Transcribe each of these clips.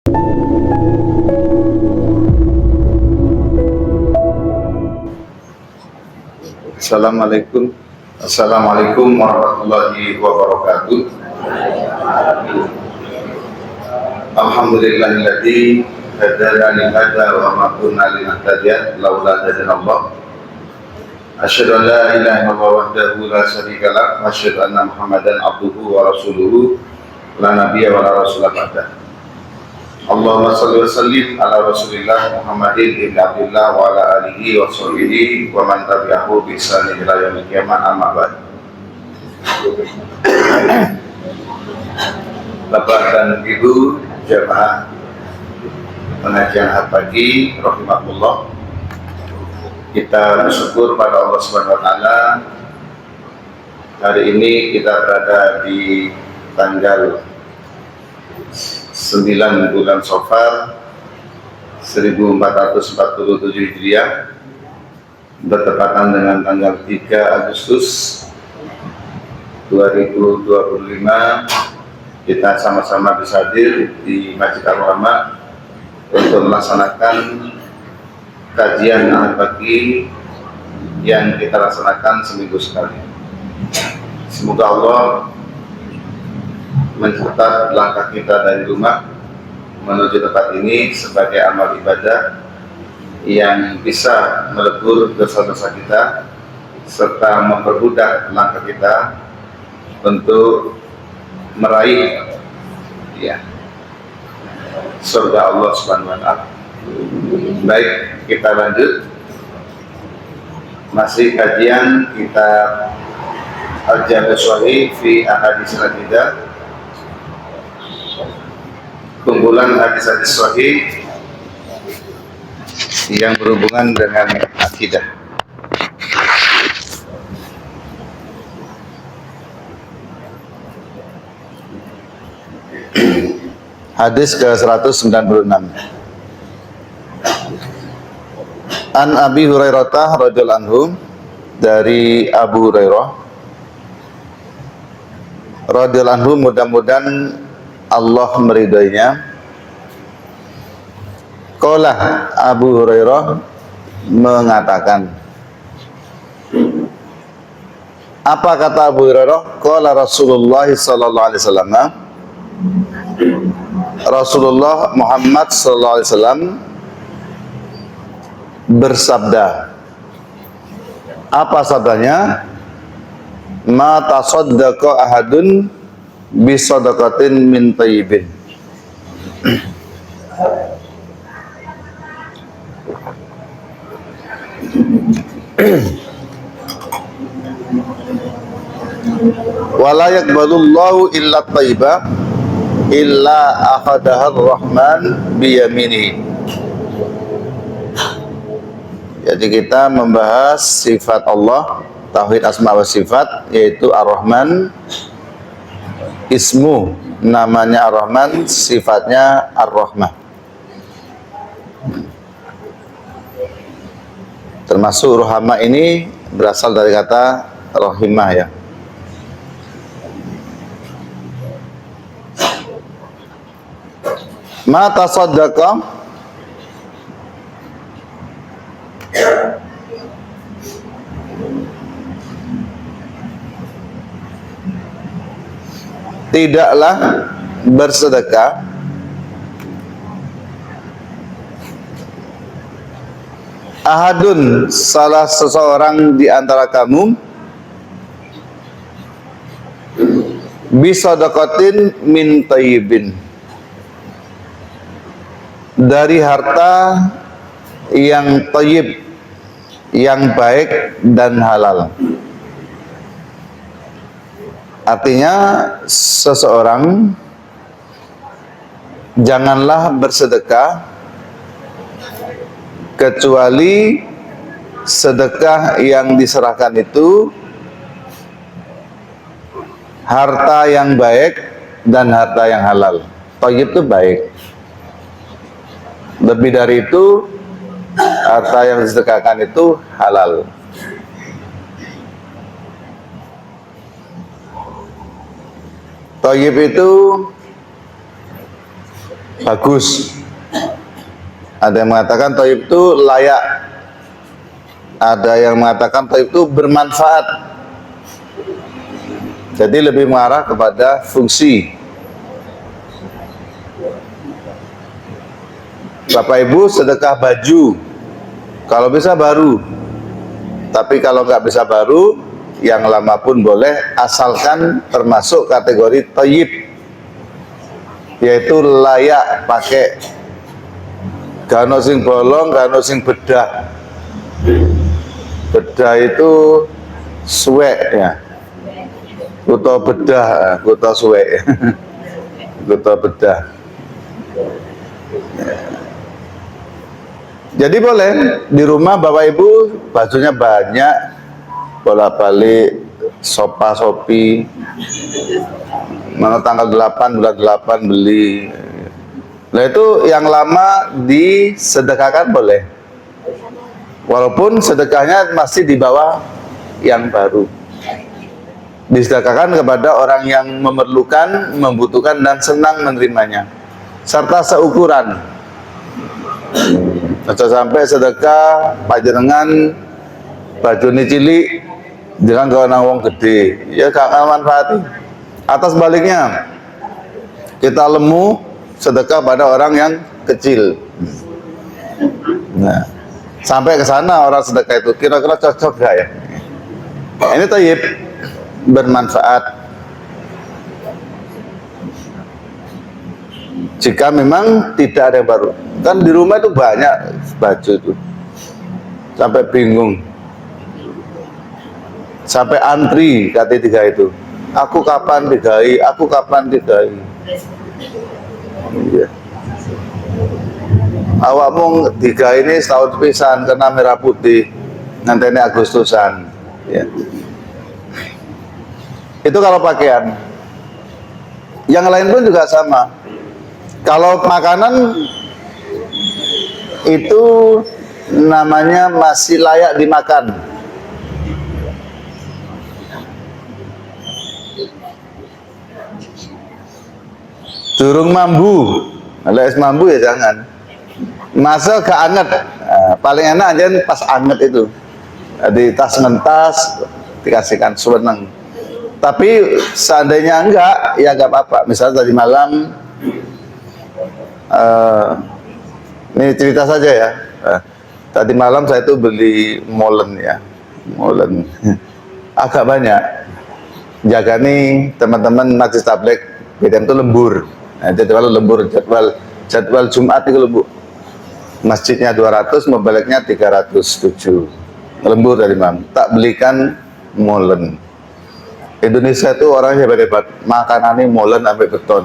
Assalamualaikum warahmatullahi wabarakatuh. Alhamdulillahilladzi hadana li hadza wa ma kunna linahtadiya laula hadanallah. Asyhadu an la ilaha illallah wahdahu la syarika lah wa asyhadu anna Muhammadan abduhu wa rasuluhu la nabiyya wa la rasula ba'da. Allahumma shalli wa sallim ala Rasulillah Muhammadin ibn Abdullah wa ala alihi wa sahbihi wa man tabi'ahu bi ihsan ila yaumil qiyamah, amma ba'd. Bapak dan Ibu jamaah pengajian ahad pagi rahimakumullah, kita bersyukur pada Allah Subhanahu wa taala. Hari ini kita berada di tanggal 9 bulan Safar 1447 Hijriah, bertepatan dengan tanggal 3 Agustus 2025. Kita sama-sama bisa hadir di Masjid Ar-Rahmah untuk melaksanakan kajian ahad pagi yang kita laksanakan seminggu sekali. Semoga Allah mencatat langkah kita dari rumah menuju tempat ini sebagai amal ibadah yang bisa melebur dosa-dosa kita serta mempermudah langkah kita untuk meraih surga Allah Subhanahu wa taala. Baik, kita lanjut. Masih kajian kitab Al-Jami' Shahih fi Ahadits Al-Aqidah, kumpulan hadis-hadis sahih yang berhubungan dengan akidah. Hadis ke-196. An Abi Hurairah radhiyallahu anhu, dari Abu Hurairah radhiyallahu anhu, mudah-mudahan Allah meridainya. Qala, Abu Hurairah mengatakan. Apa kata Abu Hurairah? Qala Rasulullah sallallahu alaihi wasallam, Rasulullah Muhammad sallallahu alaihi wasallam bersabda. Apa sabdanya? Ma tasaddaqa ahadun bisadaqatin min tayyibin. Wala yaqbalullahu illa tayyiba illa akhadaha ar-rahman biyaminihi. Jadi kita membahas sifat Allah, tauhid asma wa sifat, yaitu Ar-Rahman. Ismu, namanya Ar-Rahman, sifatnya Ar-Rahmah. Termasuk Rohama ini berasal dari kata Rohimah, ya. Ma tasaddaqa, tidaklah bersedekah ahadun, salah seseorang di antara kamu, bisadaqatin min tayyibin, dari harta yang tayyib, yang baik dan halal. Artinya seseorang janganlah bersedekah kecuali sedekah yang diserahkan itu harta yang baik dan harta yang halal. Thayyib itu baik. Lebih dari itu, harta yang disedekahkan itu halal. Thayyib itu bagus. Ada yang mengatakan thayyib itu layak. Ada yang mengatakan thayyib itu bermanfaat. Jadi lebih mengarah kepada fungsi. Bapak Ibu, sedekah baju kalau bisa baru. Tapi kalau nggak bisa baru, yang lama pun boleh, asalkan termasuk kategori thayyib, yaitu layak pakai. Gano sing bolong, gano sing bedah. Bedah itu suwek ya. Kuto bedah, kuto suwek. Kuto bedah. Jadi boleh di rumah Bapak Ibu bajunya banyak, bolak-balik sopa sopi. Mana tanggal 8 bulan 8 beli. Nah itu yang lama disedekahkan boleh, walaupun sedekahnya masih di bawah yang baru. Disedekahkan kepada orang yang memerlukan, membutuhkan dan senang menerimanya, serta seukuran. Bisa sampai sedekah panjenengan baju ini cilik jangan ke orang wong gede, ya gak manfaati. Atas baliknya kita lemu sedekah pada orang yang kecil. Nah, sampai ke sana orang sedekah itu kira-kira cocok gak ya? Ini thayyib, bermanfaat. Jika memang tidak ada yang baru, kan di rumah itu banyak baju itu, sampai bingung, sampai antri KT3 itu. Aku kapan digai? Aku kapan digai? Iya. Awakmu digai ini setahun pisan kena merah putih, nanti ini Agustusan. Ya. Itu kalau pakaian. Yang lain pun juga sama. Kalau makanan itu namanya masih layak dimakan. Durung mambu, kalau es mambu ya jangan. Masa gak anget, nah, paling enak aja pas anget itu. Di tas mentas dikasihkan seneng. Tapi seandainya enggak, ya enggak apa-apa. Misalnya tadi malam, ini cerita saja ya. Tadi malam saya itu beli molen ya, molen agak banyak. Jaga nih teman-teman majlis tabligh, bidang itu lembur. Nah, jadwal lembur, jadwal Jumat itu lembur. Masjidnya 200, membaliknya 307. Lembur dari Imam. Tak belikan molen. Indonesia itu orang hebat-hebat, makanannya molen sampai beton.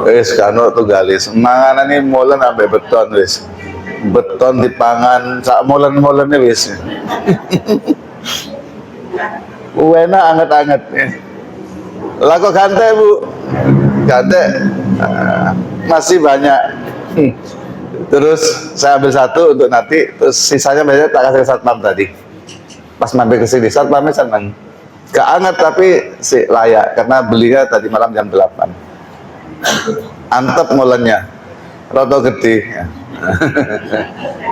Wis kano tuh galis, makanannya molen sampai beton wis. Beton dipangan, sak molen-molennya wis. Enak anget-anget. Laku gante Bu, gante masih banyak. Terus saya ambil satu untuk nanti, terus sisanya biasanya tak kasih satpam tadi. Pas mampir ke sini, satpamnya seneng. Gak anget tapi si layak, karena belinya tadi malam jam 8. Antep molennya, roto gede.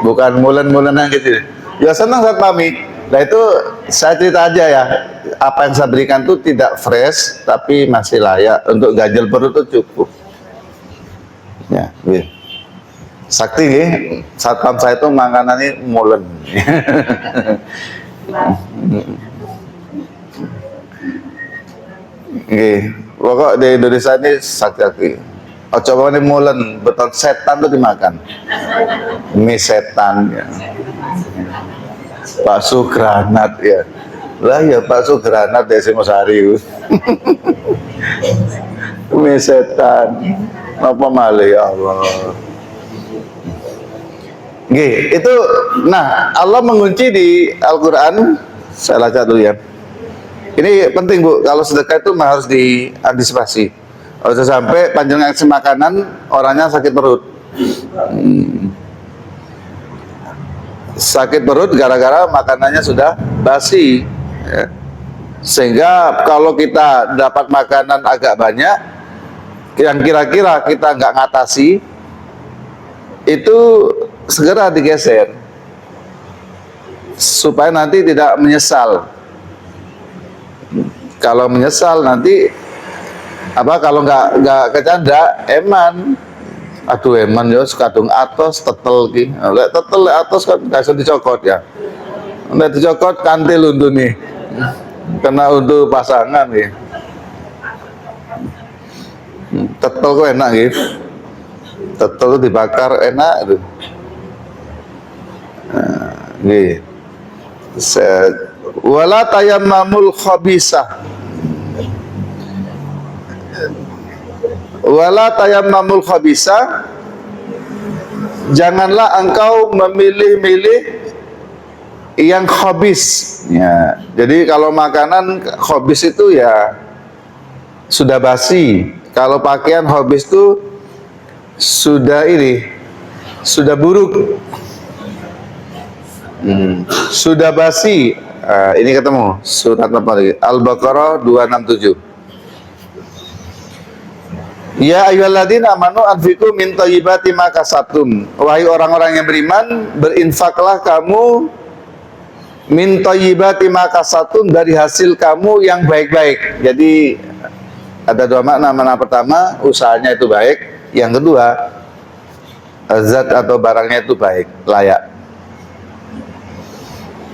Bukan molen-molen yang kecil. Ya senang satpami. Nah itu saya cerita aja ya, apa yang saya berikan itu tidak fresh, tapi masih layak untuk ganjel perut itu cukup. Ya, gitu. Sakti nih, satpam saya itu makanannya molen. Oke, pokok di Indonesia ini sakti. Oh coba ini molen, beton setan tuh dimakan. Mie setan ya. Bakso granat ya. Lah ya bakso granat ya Singosari. Mie setan. Apa malah ya Allah. Oke, itu nah Allah mengunci di Al-Qur'an, saya baca dulu ya. Ini penting Bu, kalau sedekah itu harus diantisipasi. Kalau sampai panjang ngasih makanan, orangnya sakit perut. Sakit perut gara-gara makanannya sudah basi ya. Sehingga kalau kita dapat makanan agak banyak, yang kira-kira kita nggak ngatasi, itu segera digeser supaya nanti tidak menyesal. Kalau menyesal nanti kalau nggak kecanda eman, aduh eman ya sekadung atos tetel ki, lek tetel lek atos kan nggak bisa dicokot ya, nggak dicokot kantil untuk nih, kena untuk pasangan ya. Tetel kok enak gitu, tetel dibakar enak tuh. Nih, wala tayammamul khabisah, wala tayammamul khabisah, janganlah engkau memilih-milih yang khabis ya. Jadi kalau makanan khabis itu ya sudah basi. Kalau pakaian khabis itu sudah sudah buruk, sudah basi. Ini ketemu surat apa lagi? Al-Baqarah 267. Ya ayyuhalladzina amanu anfiqu min thayyibati ma kasabtum. Wahai orang-orang yang beriman, berinfaklah kamu min thayyibati ma kasabtum, dari hasil kamu yang baik-baik. Jadi ada dua makna. Mana pertama, usahanya itu baik. Yang kedua, zat atau barangnya itu baik, layak.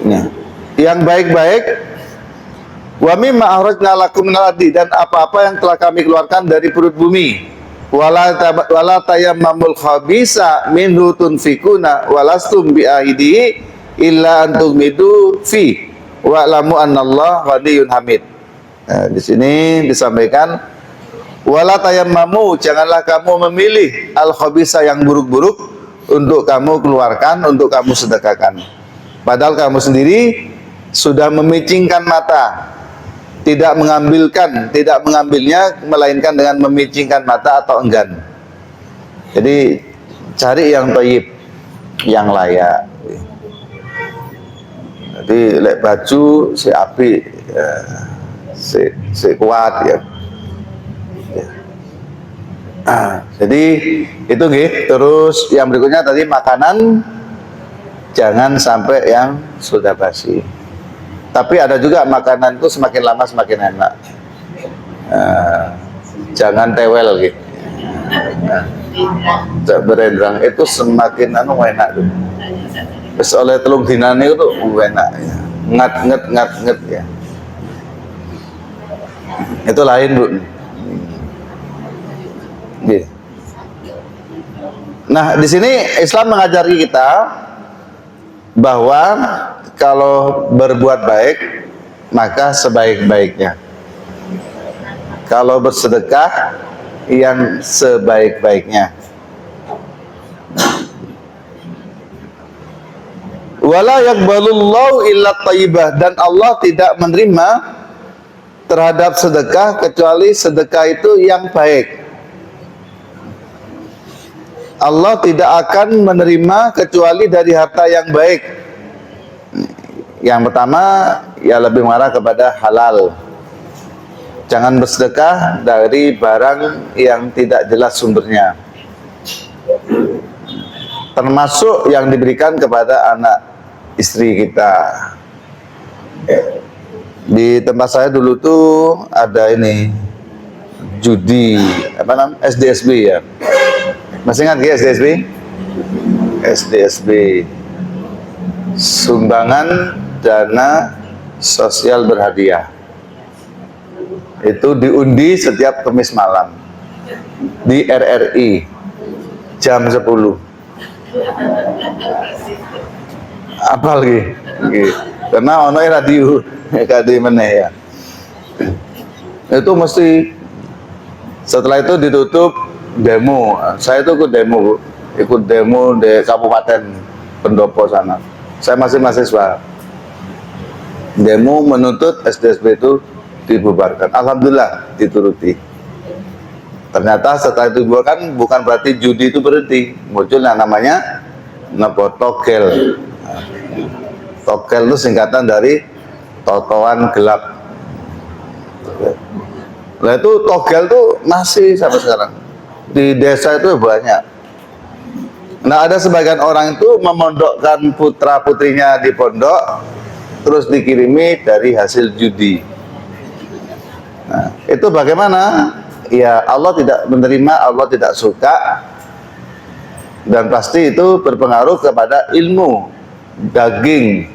Nah, yang baik-baik, wa mimma akhrajna lakum minal ardi, dan apa-apa yang telah kami keluarkan dari perut bumi. Wala tayammamul khabisa minhu tunfikuna walastum bi'ahidihi illa antum midu fi wa'lamu annallaha ghaniyyun hamid. Nah, di sini disampaikan wala tayammamu, janganlah kamu memilih al khabisa, yang buruk-buruk, untuk kamu keluarkan, untuk kamu sedekahkan. Padahal kamu sendiri sudah memicingkan mata, tidak mengambilnya, melainkan dengan memicingkan mata atau enggan. Jadi cari yang thayyib, yang layak. Jadi lek baju si api, si kuat ya. Jadi itu nggih. Terus yang berikutnya tadi makanan jangan sampai yang sudah basi. Tapi ada juga makanan itu semakin lama semakin enak. Jangan tewel gitu. Berendrang itu semakin enak tuh. Terus oleh telung dinane itu enak ya. Ngat ya. Itu lain, Bu. Nah, di sini Islam mengajari kita bahwa kalau berbuat baik maka sebaik-baiknya. Kalau bersedekah yang sebaik-baiknya. Wala yaqbalullahu illa thayyibah, dan Allah tidak menerima terhadap sedekah kecuali sedekah itu yang baik. Allah tidak akan menerima kecuali dari harta yang baik. Yang pertama, ya lebih mengarah kepada halal. Jangan bersedekah dari barang yang tidak jelas sumbernya, termasuk yang diberikan kepada anak istri kita. Di tempat saya dulu tuh ada ini judi, apa namanya, SDSB ya. Masih ingat ya SDSB? SDSB, sumbangan dana sosial berhadiah. Itu diundi setiap Kamis malam di RRI jam 10. Apa lagi? Karena ono radio kadi meneh ya. Itu mesti setelah itu ditutup demo. Saya itu ikut demo, Bu. Ikut demo di Kabupaten Pendopo sana. Saya masih mahasiswa. Demo menuntut SDSB itu dibubarkan. Alhamdulillah dituruti. Ternyata setelah itu dibubarkan bukan berarti judi itu berhenti. Muncul yang namanya togel. Togel itu singkatan dari totoan gelap. Nah itu togel tuh masih sampai sekarang di desa itu banyak. Nah ada sebagian orang itu memondokkan putra putrinya di pondok, terus dikirimi dari hasil judi. Nah itu bagaimana? Ya Allah tidak menerima, Allah tidak suka, dan pasti itu berpengaruh kepada ilmu daging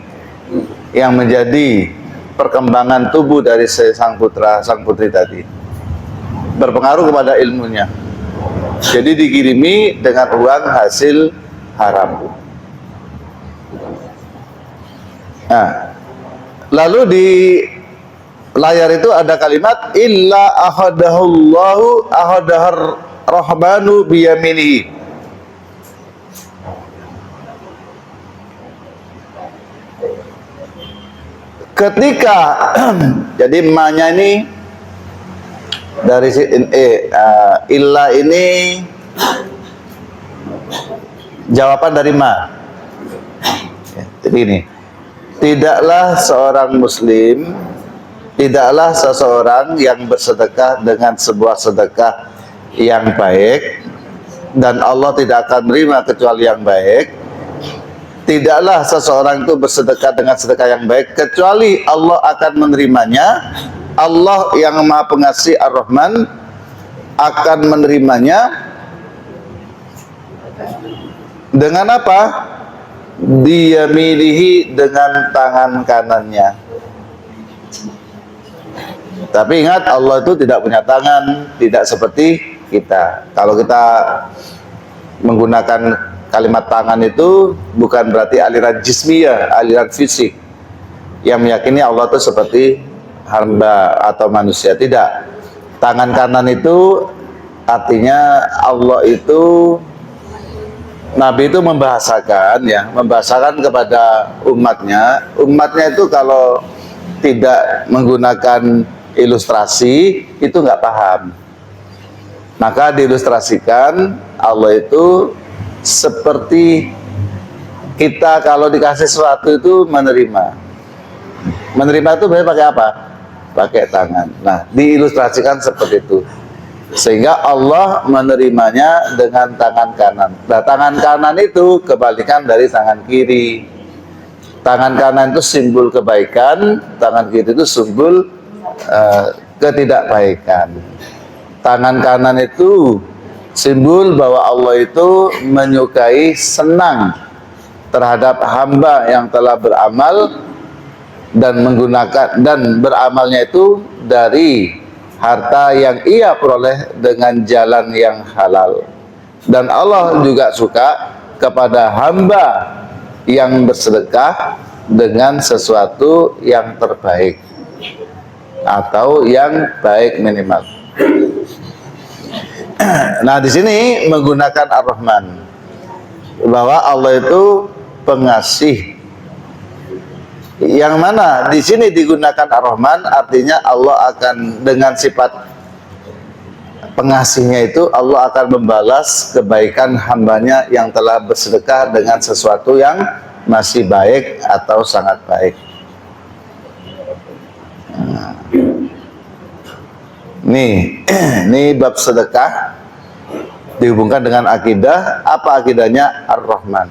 yang menjadi perkembangan tubuh dari sang putra, sang putri tadi, berpengaruh kepada ilmunya. Jadi dikirimi dengan uang hasil haram. Nah, lalu di layar itu ada kalimat illa ahadahullahu ahadahar rahmanu biyaminihi. Ketika jadi emaknya ini dari illa ini jawaban dari ma. Jadi ini, tidaklah seorang muslim, tidaklah seseorang yang bersedekah dengan sebuah sedekah yang baik, dan Allah tidak akan menerima kecuali yang baik. Tidaklah seseorang itu bersedekah dengan sedekah yang baik kecuali Allah akan menerimanya. Allah yang Maha Pengasih Ar-Rahman akan menerimanya dengan apa? Dia milihi dengan tangan kanannya. Tapi ingat, Allah itu tidak punya tangan, tidak seperti kita. Kalau kita menggunakan kalimat tangan itu bukan berarti aliran jismiyah, aliran fisik yang meyakini Allah itu seperti hamba atau manusia. Tidak. Tangan kanan itu artinya Allah itu, Nabi itu membahasakan ya, membahasakan kepada umatnya. Umatnya itu kalau tidak menggunakan ilustrasi itu nggak paham. Maka diilustrasikan Allah itu seperti kita kalau dikasih sesuatu itu menerima. Menerima itu biasanya pakai apa? Pakai tangan. Nah, diilustrasikan seperti itu. Sehingga Allah menerimanya dengan tangan kanan. Nah, tangan kanan itu kebalikan dari tangan kiri. Tangan kanan itu simbol kebaikan, tangan kiri itu simbol ketidakbaikan. Tangan kanan itu simbol bahwa Allah itu menyukai, senang terhadap hamba yang telah beramal dan menggunakan dan beramalnya itu dari harta yang ia peroleh dengan jalan yang halal. Dan Allah juga suka kepada hamba yang bersedekah dengan sesuatu yang terbaik atau yang baik minimal. Nah, di sini menggunakan Ar-Rahman, bahwa Allah itu pengasih. Yang mana di sini digunakan Ar-Rahman artinya Allah akan dengan sifat pengasihnya itu Allah akan membalas kebaikan hambanya yang telah bersedekah dengan sesuatu yang masih baik atau sangat baik. Ini bab sedekah dihubungkan dengan akidah. Apa akidahnya? Ar-Rahman.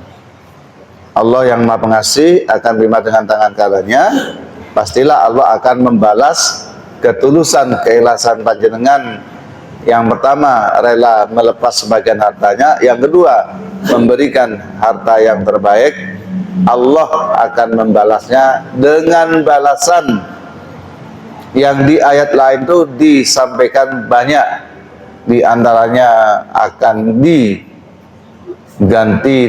Allah yang Maha Pengasih akan terima dengan tangan kanannya. Pastilah Allah akan membalas ketulusan, keikhlasan panjenengan. Yang pertama, rela melepas sebagian hartanya. Yang kedua, memberikan harta yang terbaik. Allah akan membalasnya dengan balasan yang di ayat lain itu disampaikan banyak. Di antaranya akan diganti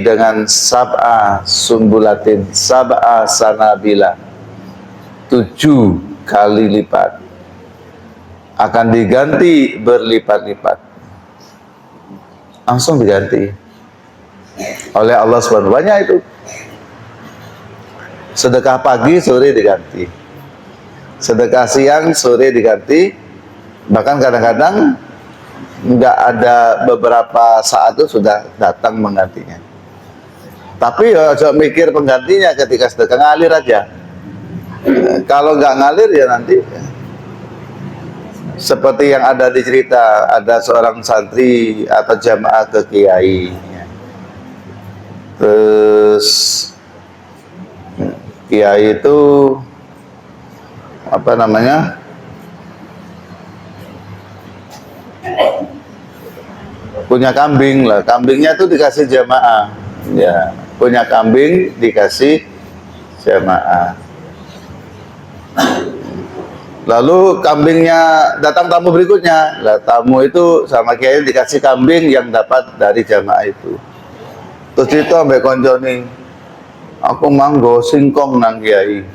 dengan sab'a sumbulatin, sab'a sanabila, 7 kali lipat. Akan diganti berlipat-lipat. Langsung diganti oleh Allah SWT. Banyak itu. Sedekah pagi, sore diganti. Sedekah siang, sore diganti. Bahkan kadang-kadang nggak ada, beberapa saat itu sudah datang menggantinya. Tapi ya coba mikir penggantinya ketika sedekah, ngalir aja. Kalau nggak ngalir ya nanti Seperti yang ada di cerita, ada seorang santri atau jamaah ke kiai, terus kiai itu apa namanya, punya kambing lah, kambingnya itu dikasih jamaah, ya, punya kambing dikasih jamaah. Lalu kambingnya datang tamu berikutnya, lah tamu itu sama kiai dikasih kambing yang dapat dari jamaah itu. Terus itu ambek koncone, aku manggo singkong nang kiai,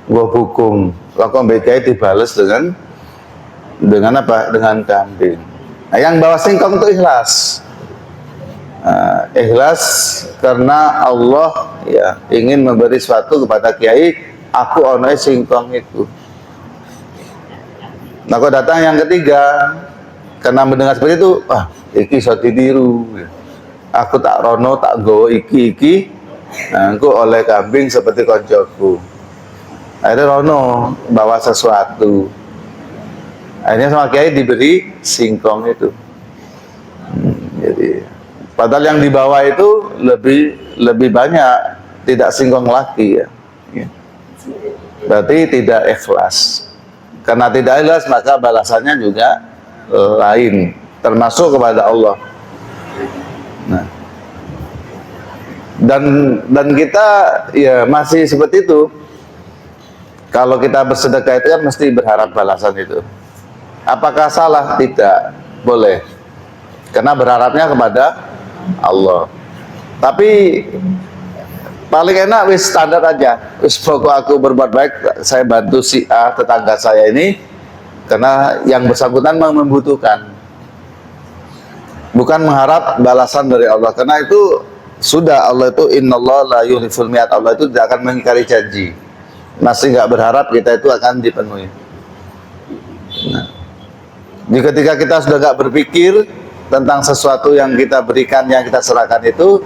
gua bukung. Lalu ambek kiai dibales dengan apa? Dengan kambing. Nah, yang bawa singkong itu ikhlas. Ikhlas karena Allah ya ingin memberi sesuatu kepada kiai. Aku onoi singkong itu. Nah, kok datang yang ketiga, karena mendengar seperti itu, iki iso ditiru. Aku tak rono, tak gowo iki. Nah, aku oleh kambing seperti koncoku. Akhirnya rono bawa sesuatu. Akhirnya sama kiai diberi singkong itu. Jadi, padahal yang dibawa itu lebih banyak, tidak singkong lagi ya. Berarti tidak ikhlas. Karena tidak ikhlas maka balasannya juga lain, termasuk kepada Allah. Nah, dan kita ya masih seperti itu. Kalau kita bersedekah itu kan mesti berharap balasan itu. Apakah salah? Tidak, boleh. Karena berharapnya kepada Allah. Tapi paling enak wis standar aja. Wis pokok aku berbuat baik, saya bantu si A tetangga saya ini karena yang bersangkutan membutuhkan. Bukan mengharap balasan dari Allah, karena itu sudah Allah itu innallaha la yukhliful mi'ad, Allah itu tidak akan mengingkari janji. Masih nggak berharap kita itu akan dipenuhi. Nah, ketika kita sudah nggak berpikir tentang sesuatu yang kita berikan, yang kita serahkan itu,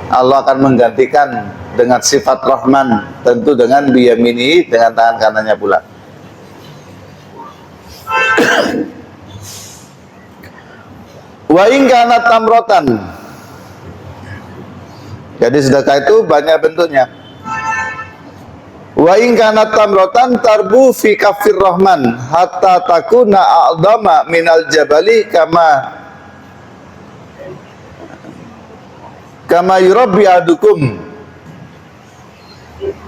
Allah akan menggantikan dengan sifat Rahman, tentu dengan biyamini, dengan tangan kanannya pula. Wa in kanat tamrotan. Jadi sedekah itu banyak bentuknya. Wa in kanat tamrotan tarbu fi kafir Rahman hatta takuna a'dama minal jabali kama yurabbi adukum.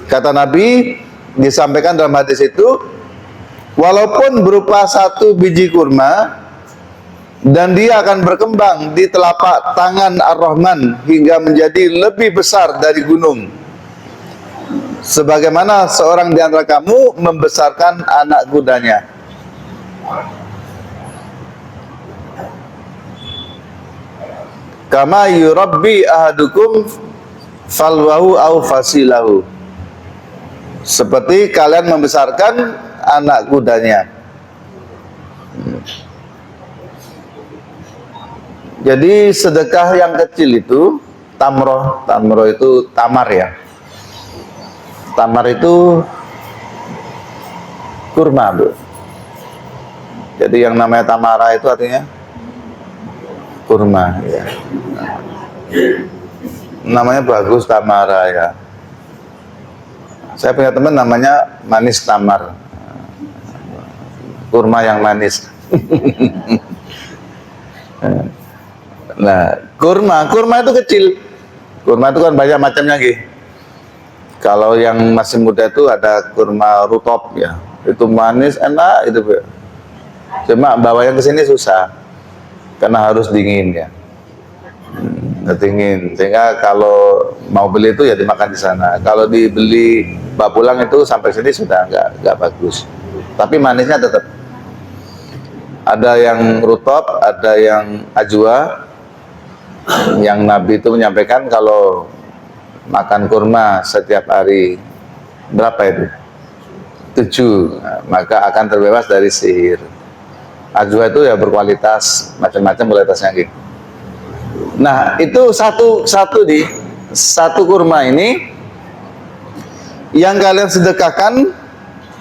Kata Nabi, disampaikan dalam hadis itu, walaupun berupa satu biji kurma dan dia akan berkembang di telapak tangan Ar-Rahman hingga menjadi lebih besar dari gunung, sebagaimana seorang di antara kamu membesarkan anak kudanya. Kama yurabbi ahadukum falwahu au fasilahu. Seperti kalian membesarkan anak kudanya. Jadi sedekah yang kecil itu tamroh itu tamar ya. Tamar itu kurma, Bu. Jadi yang namanya tamara itu artinya kurma ya. Namanya bagus, tamara ya. Saya punya teman namanya manis tamar, kurma yang manis. Nah, kurma itu kecil. Kurma itu kan banyak macamnya gitu. Kalau yang masih muda itu ada kurma rutop ya, itu manis enak itu, Bu. Cuma bawanya ke sini susah karena harus dingin ya. Dingin, sehingga kalau mau beli itu ya dimakan di sana. Kalau dibeli bawa pulang itu sampai sini sudah nggak bagus. Tapi manisnya tetap. Ada yang rutop, ada yang ajwa. Yang Nabi itu menyampaikan kalau makan kurma setiap hari berapa itu? 7, maka akan terbebas dari sihir. Ajwa itu ya berkualitas, macam-macam kualitasnya gitu. Nah, itu satu kurma ini yang kalian sedekahkan,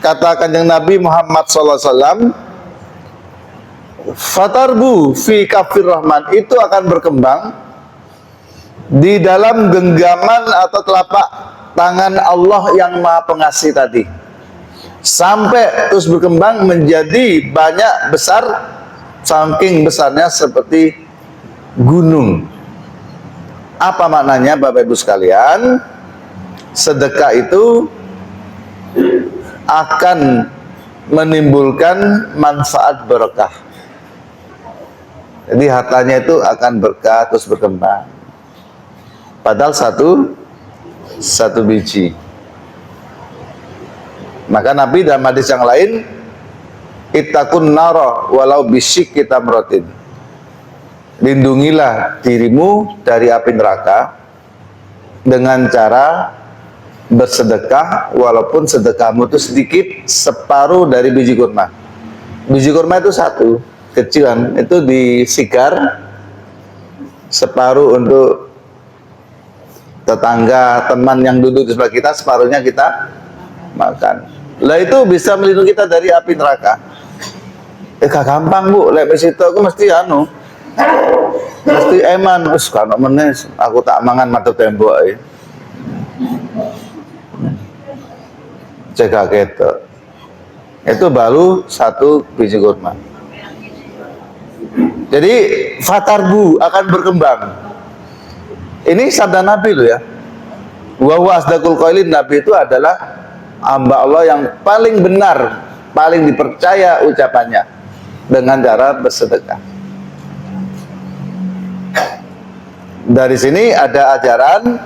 kata Kanjeng Nabi Muhammad SAW, Fatarbu fi kafir rahman, itu akan berkembang di dalam genggaman atau telapak tangan Allah yang Maha Pengasih tadi, sampai terus berkembang menjadi banyak besar, saking besarnya seperti gunung. Apa maknanya Bapak Ibu sekalian? Sedekah itu akan menimbulkan manfaat berkah. Jadi hartanya itu akan berkah terus berkembang. Padahal satu biji. Maka Nabi dalam hadis yang lain, ittaqun nara walau bisyikki tamratin. Lindungilah dirimu dari api neraka dengan cara bersedekah, walaupun sedekahmu itu sedikit, separuh dari biji kurma. Biji kurma itu satu, kecilan, itu disigar, separuh untuk tetangga, teman yang duduk di sebelah kita, separuhnya kita makan. Lah itu bisa melindungi kita dari api neraka. Gak gampang Bu, lek wis itu aku mesti mesti eman, wis kan menes aku tak mangan mata tembok ae. Cekak itu baru satu biji kurma. Jadi fatarbu akan berkembang. Ini sabda Nabi loh ya. Wa huwa asdaqul qailin, Nabi itu adalah hamba Allah yang paling benar, paling dipercaya ucapannya dengan cara bersedekah. Dari sini ada ajaran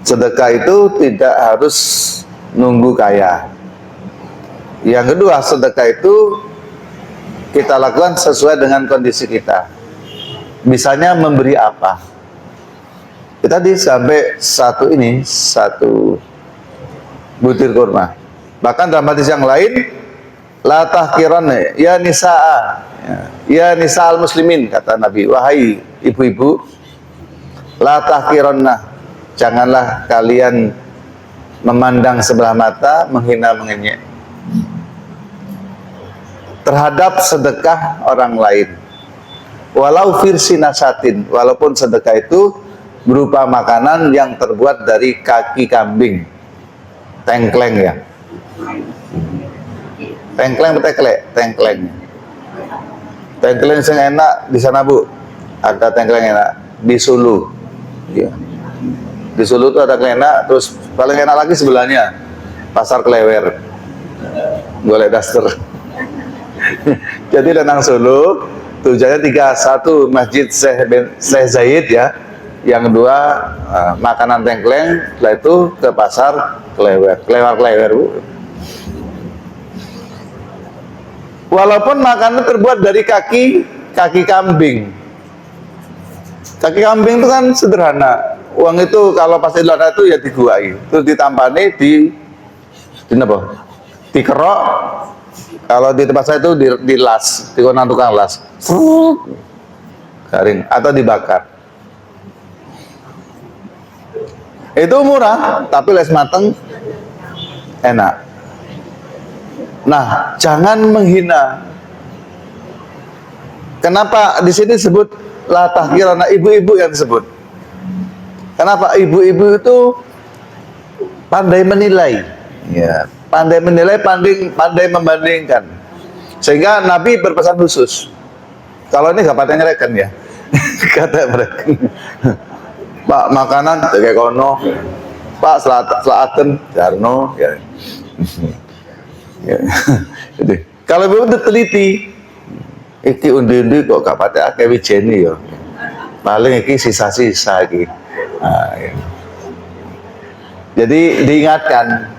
sedekah itu tidak harus nunggu kaya. Yang kedua, sedekah itu kita lakukan sesuai dengan kondisi kita. Misalnya memberi apa? Kita tadi sampai satu butir kurma. Bahkan dalam hadis yang lain, la tahkiranna ya nisaa, ya nisa'al muslimin, kata Nabi, wahai ibu-ibu, la tahkiranna, janganlah kalian memandang sebelah mata, menghina mengenyek terhadap sedekah orang lain. Walau firsi nasatin, walaupun sedekah itu berupa makanan yang terbuat dari kaki kambing, tengkleng ya, tengkleng beteklek, tengkleng yang enak di sana Bu, ada tengkleng enak di Sulu ya. Di Sulu itu ada enak, terus paling enak lagi sebelahnya Pasar Klewer, golek daster. Jadi datang Solo, tujuannya tiga: satu Masjid Syekh Zayed ya, yang kedua makanan tengkleng, setelah itu ke Pasar Klewer, Klewer Bu. Walaupun makanan terbuat dari kaki kambing. Kaki kambing itu kan sederhana. Uang itu kalau pas Idul Adha itu ya diguai, terus ditampani dikerok. Kalau di tempat saya itu dilas, dikonan tukang las, garing atau dibakar. Itu murah, tapi les mateng enak. Nah, jangan menghina. Kenapa di sini disebut la tahkirana, ibu-ibu yang disebut? Kenapa? Ibu-ibu itu pandai menilai, ya, pandai menilai, pandai membandingkan. Sehingga Nabi berpesan khusus. Kalau ini gak patah nyereken ya, kata mereka. Pak makanan kayak kono, Pak selatan jarno, ya. Ya. Jadi, kalau ibu itu teliti, iki undi-undi kok gak patah akeh wijeni ya. Paling iki sisa-sisa iki. Nah, ya. Jadi diingatkan,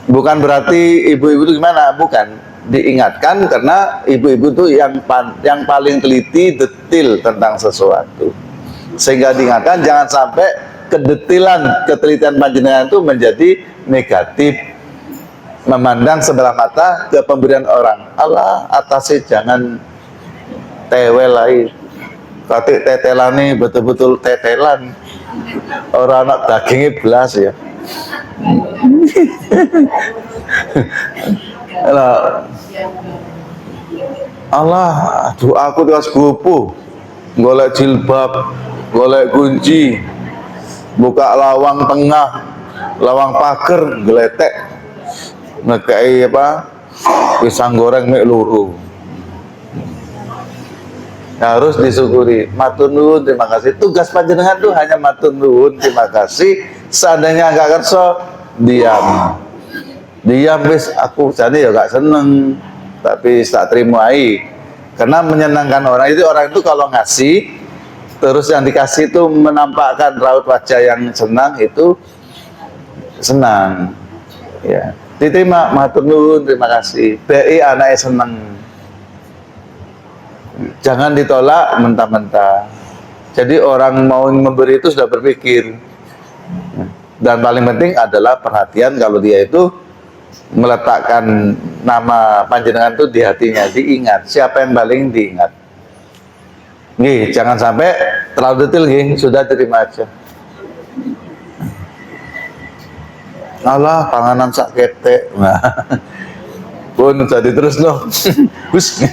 bukan berarti ibu-ibu itu gimana, bukan, diingatkan karena ibu-ibu itu yang paling teliti, detil tentang sesuatu, sehingga diingatkan jangan sampai ketelitian panjenengan itu menjadi negatif, memandang sebelah mata ke pemberian orang. Allah atasnya jangan tewel lagi, tapi tetelane betul-betul tetelan, orang anak dagingnya belas ya. Allah, aduh aku terus gupuh, golek jilbab, golek kunci, buka lawang tengah, lawang pager, geletek, ngekei apa, pisang goreng mek luru. Harus disyukuri, matur nuwun, terima kasih. Tugas panjenengan tuh hanya matur nuwun, terima kasih. Seandainya nggak kerso, diam. Diam wis, aku jadi ya gak seneng, tapi tak terima karena menyenangkan orang itu kalau ngasih terus yang dikasih itu menampakkan raut wajah yang senang, itu senang ya, diterima, matur nuwun, terima kasih. BI anaknya seneng, jangan ditolak mentah-mentah. Jadi orang mau memberi itu sudah berpikir, dan paling penting adalah perhatian. Kalau dia itu meletakkan nama panjenengan itu di hatinya, diingat siapa yang paling diingat. Nih, jangan sampai terlalu detail, nih, sudah terima aja. Allah, panganan sak ketek. Nah, pun jadi terus loh. Hus.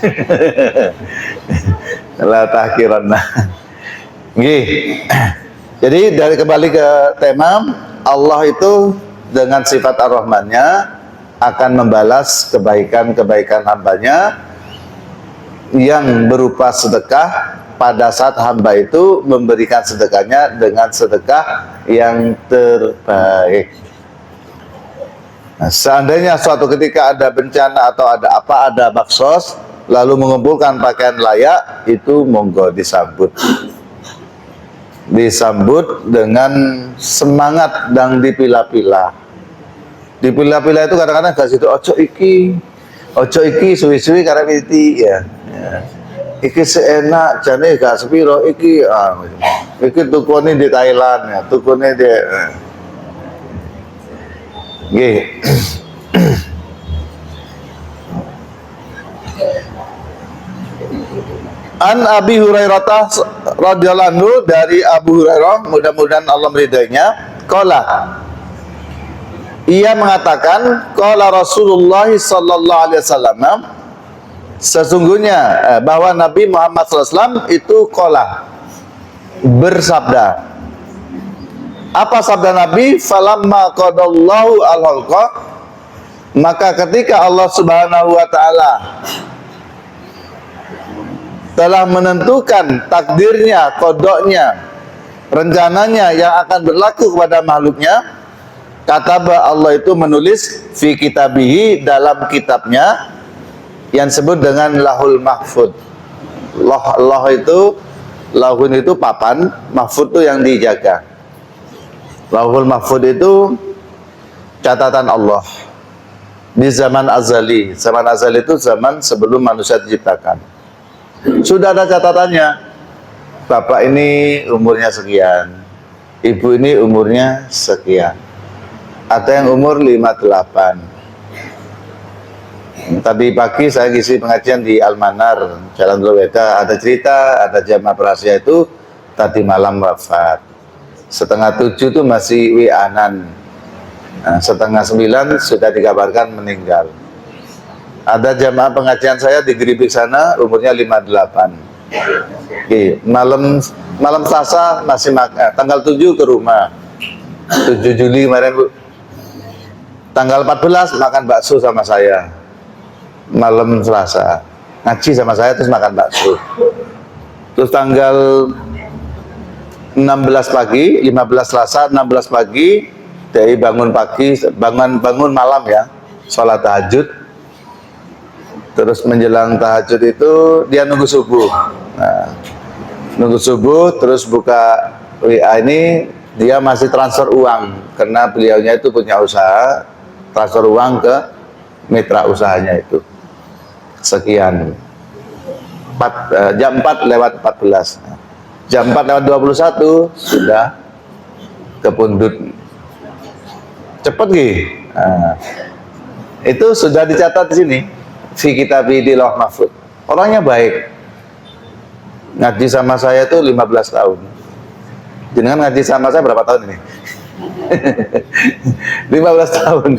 Lah takhiran. Nih. Jadi kembali ke tema, Allah itu dengan sifat Ar-Rahmannya akan membalas kebaikan-kebaikan hambanya yang berupa sedekah pada saat hamba itu memberikan sedekahnya dengan sedekah yang terbaik. Nah, seandainya suatu ketika ada bencana atau ada apa, ada baksos, lalu mengumpulkan pakaian layak, itu monggo disambut. Disambut dengan semangat dan dipilah-pilah. Dipilah-pilah itu kadang-kadang gak situ ojo iki suwi-suwi karena piti ya. Iki seenak jane gak sepiro iki tukune di Thailand ya, tukune di nggih. An Abi Hurairah radhiyallahu anhu, dari Abu Hurairah, mudah-mudahan Allah meridainya, qala, ia mengatakan, qala Rasulullah sallallahu alaihi wasallam, sesungguhnya bahwa Nabi Muhammad SAW itu qala, bersabda. Apa sabda Nabi? Falamma qadallahu al-halqa, maka ketika Allah Subhanahu wa taala telah menentukan takdirnya, kodoknya, rencananya yang akan berlaku kepada makhluknya, kataba, Allah itu menulis fi kitabihi, dalam kitabnya yang disebut dengan Lahul Mahfud. Allah itu, lahun itu papan, mahfud itu yang dijaga. Lahul Mahfud itu catatan Allah di zaman azali. Zaman azali itu zaman sebelum manusia diciptakan. Sudah ada catatannya. Bapak ini umurnya sekian, ibu ini umurnya sekian. Ada yang umur 58. Tadi pagi saya ngisi pengajian di Almanar, Jalan Loweda. Ada cerita, ada jamaah prasia itu tadi malam wafat. 6:30 itu masih wi'anan. Nah, 8:30 sudah dikabarkan meninggal. Ada jamaah pengajian saya di Geribik sana, umurnya 58. Oke, malam Selasa masih tanggal 7 ke rumah. 7 Juli kemarin, Bu. Tanggal 14 makan bakso sama saya. Malam Selasa ngaji sama saya, terus makan bakso. Terus tanggal 16 pagi, 15 Selasa, 16 pagi, dari bangun pagi, bangun malam ya, sholat tahajud. Terus menjelang tahajud itu dia nunggu subuh. Nah, nunggu subuh, terus buka WA ini, dia masih transfer uang karena beliaunya itu punya usaha, transfer uang ke mitra usahanya itu sekian. Jam 4 lewat 14. Jam 4 lewat 21 sudah kepundut. Cepet gih. Nah, itu sudah dicatat di sini. Fi kitabi di Lauh Mahfud. Orangnya baik. Ngaji sama saya itu 15 tahun. Jenengan ngaji sama saya berapa tahun ini? 15 tahun.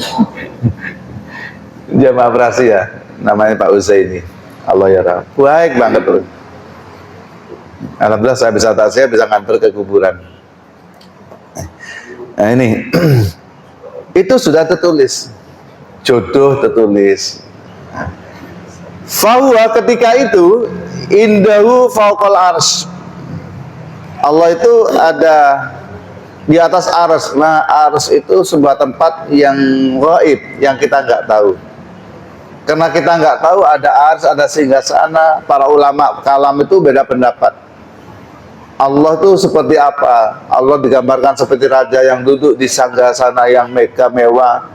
Jamaah prasia, namanya Pak Uzaini. Allah ya Rahman. Baik banget tuh. Alhamdulillah saya bisa tasya, bisa nganter ke kuburan. Nah ini itu sudah tertulis, jodoh tertulis. Fahuwa ketika itu indahu fauqal arsy. Allah itu ada di atas arsy. Nah arsy itu sebuah tempat yang gaib, yang kita nggak tahu. Karena kita nggak tahu ada arsy, ada singgasana. Para ulama kalam itu beda pendapat. Allah itu seperti apa? Allah digambarkan seperti raja yang duduk di sanggasana yang megah mewah,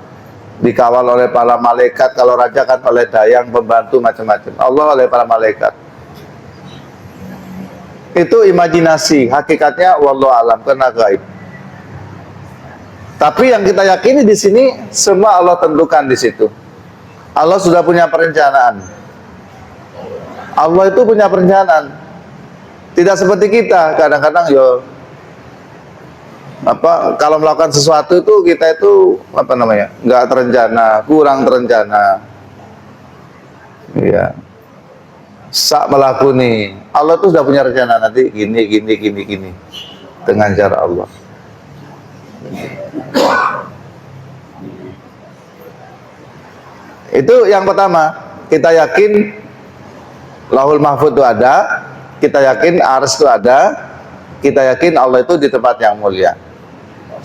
dikawal oleh para malaikat. Kalau raja kan oleh dayang, pembantu, macam-macam. Allah oleh para malaikat. Itu imajinasi, hakikatnya wallahu alam, karena gaib. Tapi yang kita yakini di sini semua Allah tentukan di situ. Allah sudah punya perencanaan. Allah itu punya perencanaan. Tidak seperti kita, kadang-kadang kalau melakukan sesuatu itu kita itu nggak terencana, kurang terencana. Iya. Sak melakuni. Allah itu sudah punya rencana nanti gini dengan cara Allah. Itu yang pertama, kita yakin Lauhul Mahfuz itu ada. Kita yakin arsy itu ada, kita yakin Allah itu di tempat yang mulia.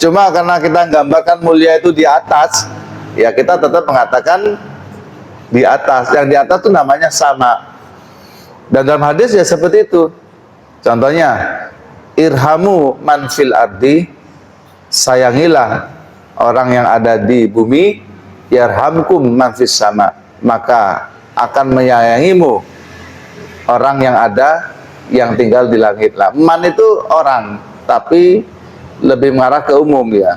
Cuma karena kita gambarkan mulia itu di atas, ya kita tetap mengatakan di atas. Yang di atas itu namanya sama. Dan dalam hadis ya seperti itu. Contohnya, irhamu man fil ardi, sayangilah orang yang ada di bumi, yarhamkum man fis sama, maka akan menyayangimu orang yang ada yang tinggal di langit. Lah, man itu orang, tapi lebih mengarah ke umum ya.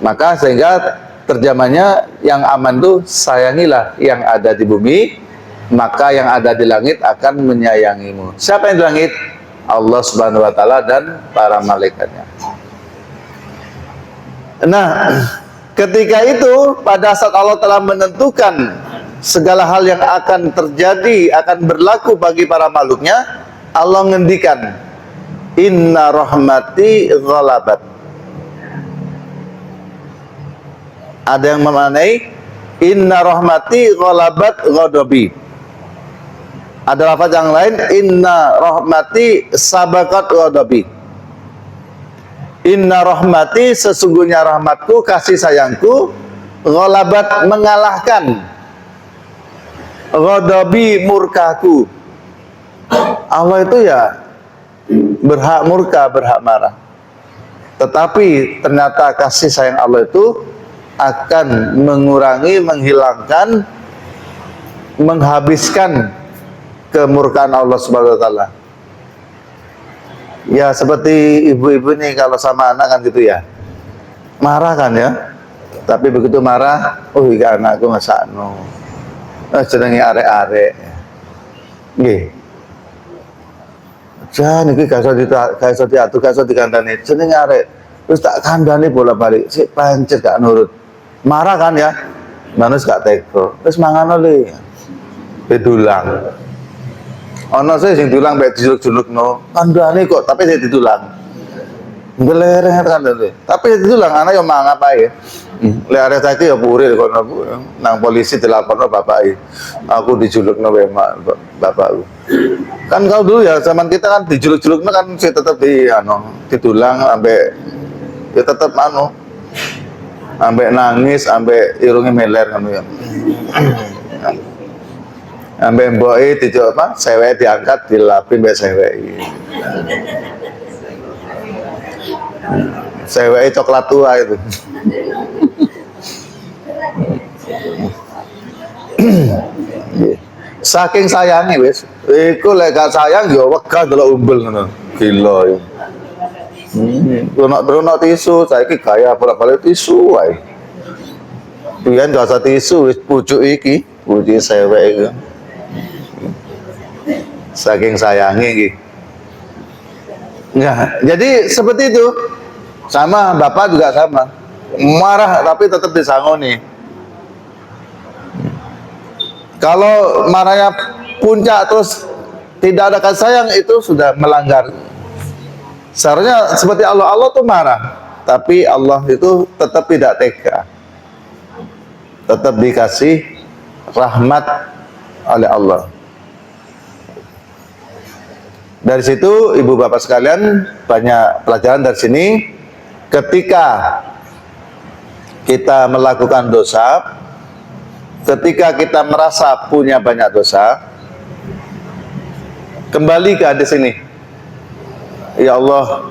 Maka sehingga terjemahnya yang aman itu sayangilah yang ada di bumi, maka yang ada di langit akan menyayangimu. Siapa yang di langit? Allah Subhanahu wa taala dan para malaikatnya. Nah, ketika itu pada saat Allah telah menentukan segala hal yang akan terjadi, akan berlaku bagi para makhluknya, Allah ngendikan, inna rahmati ghalabat. Ada yang memaknai inna rahmati ghalabat ghadabi. Ada lafaz yang lain, inna rahmati sabaqat ghadabi. Inna rahmati, sesungguhnya rahmatku, kasih sayangku, ghalabat, mengalahkan ghadabi, murkaku. Allah itu ya berhak murka, berhak marah. Tetapi ternyata kasih sayang Allah itu akan mengurangi, menghilangkan, menghabiskan kemurkaan Allah Subhanahu wa taala. Ya seperti ibu-ibu nih kalau sama anak kan gitu ya. Marah kan ya. Tapi begitu marah, oh iki anakku ngesakno. Jenenge arek-arek. Nggih. Jan iki gak iso diatur, gak iso dikandani. Jenenge arek. Terus tak kandani bolak-balik, sik pancet gak nurut. Marah kan ya. Manus gak tega. Wis mangan le. Didulang. Ana sing dulang mek dijuluk-julukno. Kandani kok tapi sik ditulang. Ngelereng kan lho. Tapi ditulang anak yo mangan ae. Lek arek saiki ya purir kono nang polisi dilaporno bapake. Aku dijulukno wae bapakku. Kan kau dulu ya zaman kita kan dijuluk-julukno kan sih tetep ditulang ambek ya tetep ambek nangis ambek irunge meler ngono ya. Ambek mboke dijuk apa? Seweke diangkat dilapi mbek seweke. Seweke coklat tua itu. Saking sayangi wis, iku lek gak sayang ya wegah delok umbel ngono. Gila ya. Ono tisu, saiki gaya bolak-balik tisu wae. Biyen gak usah tisu wis pucuk iki, pucuk sewek iki. Saking sayangi iki. Nah, jadi seperti itu. Sama bapak juga sama. Marah tapi tetap disangoni. Kalau marahnya puncak terus tidak ada kasih sayang, itu sudah melanggar. Seharusnya seperti Allah, Allah tuh marah, tapi Allah itu tetap tidak tega, tetap dikasih rahmat oleh Allah. Dari situ ibu bapak sekalian, banyak pelajaran dari sini. Ketika kita melakukan dosa, ketika kita merasa punya banyak dosa, kembali ke hadis ini. Ya Allah,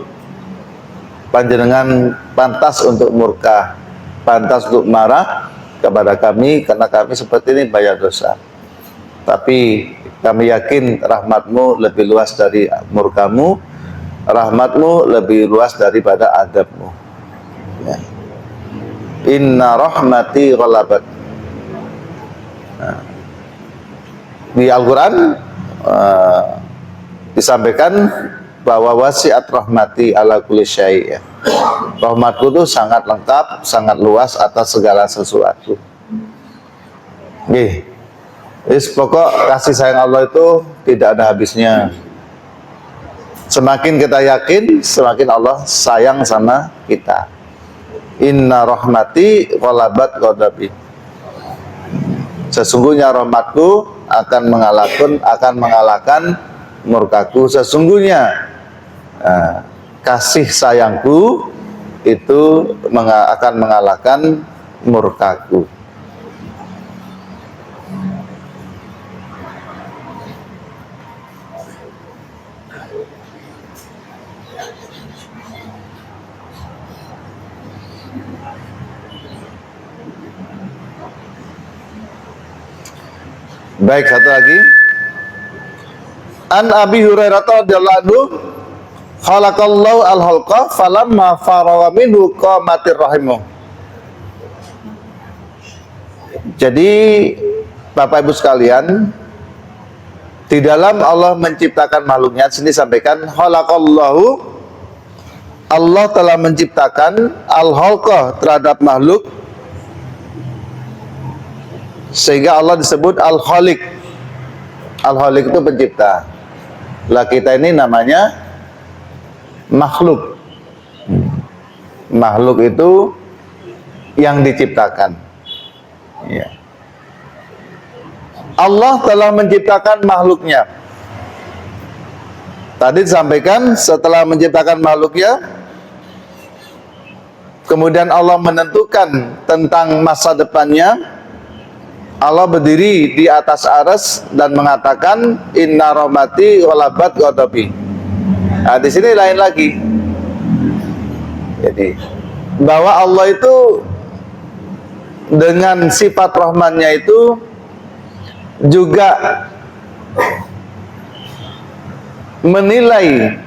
panjenengan pantas untuk murka, pantas untuk marah kepada kami karena kami seperti ini banyak dosa. Tapi kami yakin rahmatmu lebih luas dari murkamu, rahmatmu lebih luas daripada adabmu. Ya. Inna rahmati ghalabat. Nah, di Al-Quran disampaikan bahwa wasiat rahmati ala kulli syai'. Rahmatku itu sangat lengkap, sangat luas atas segala sesuatu. Nih, pokok kasih sayang Allah itu tidak ada habisnya. Semakin kita yakin, semakin Allah sayang sama kita. Inna rahmati ghalabat ghadabi. Sesungguhnya rahmatku akan mengalahkan murkaku. Sesungguhnya kasih sayangku itu akan mengalahkan murkaku. Baik, satu lagi. An Abi Hurairah radhiyallahu anhu, khalaqallahu al-khalqa falamma faragha minhu qamatir rahimu. Jadi Bapak Ibu sekalian, di dalam Allah menciptakan makhluknya, sini sampaikan khalaqallahu, Allah telah menciptakan al-khalqa terhadap makhluk, sehingga Allah disebut Al-Khaliq. Al-Khaliq itu pencipta. Lah kita ini namanya makhluk. Makhluk itu yang diciptakan. Ya. Allah telah menciptakan makhluknya. Tadi disampaikan setelah menciptakan makhluknya, kemudian Allah menentukan tentang masa depannya. Allah berdiri di atas arsy dan mengatakan inna rahmati ghalabat ghadabi. Nah, di sini lain lagi. Jadi bahwa Allah itu dengan sifat rahmannya itu juga menilai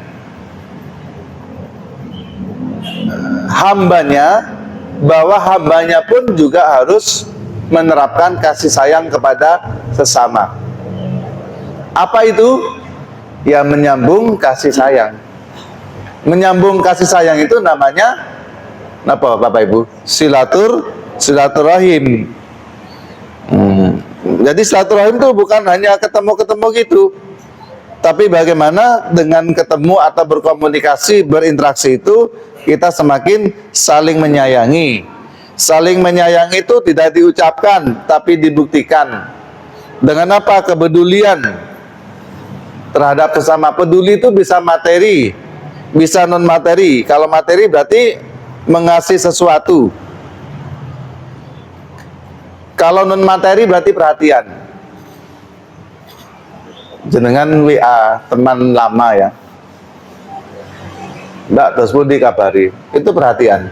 hambanya, bahwa hambanya pun juga harus menerapkan kasih sayang kepada sesama. Apa itu? Ya, menyambung kasih sayang. Menyambung kasih sayang itu namanya apa Bapak Ibu? Silaturahim. Jadi silaturahim itu bukan hanya ketemu-ketemu gitu, tapi bagaimana dengan ketemu atau berkomunikasi, berinteraksi itu kita semakin saling menyayangi. Saling menyayangi itu tidak diucapkan, tapi dibuktikan. Dengan apa? Kepedulian terhadap sesama. Peduli itu bisa materi, bisa non materi. Kalau materi berarti mengasihi sesuatu. Kalau non materi berarti perhatian. Jenengan WA teman lama ya, Mbak, terus pun dikabari, itu perhatian.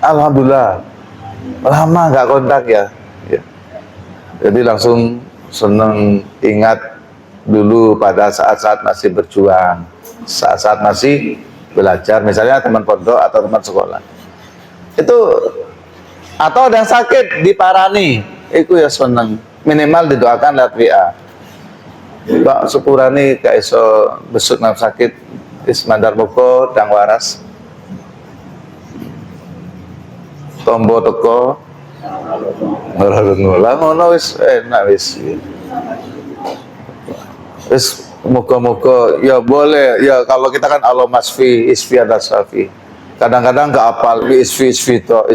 Alhamdulillah, lama nggak kontak ya. Jadi langsung seneng, ingat dulu pada saat-saat masih berjuang, saat-saat masih belajar, misalnya teman pondok atau teman sekolah. Itu, atau ada yang sakit diparani, itu ya seneng, minimal didoakan lewat WA. Pak sepurani gak iso besuk nang sakit, ismandar moko dang waras. Tombo teko ora ngono wis enak wis. Terus moga-moga ya boleh ya, kalau kita kan Allah masfi isfi ada safi, kadang-kadang nggak apal isfi to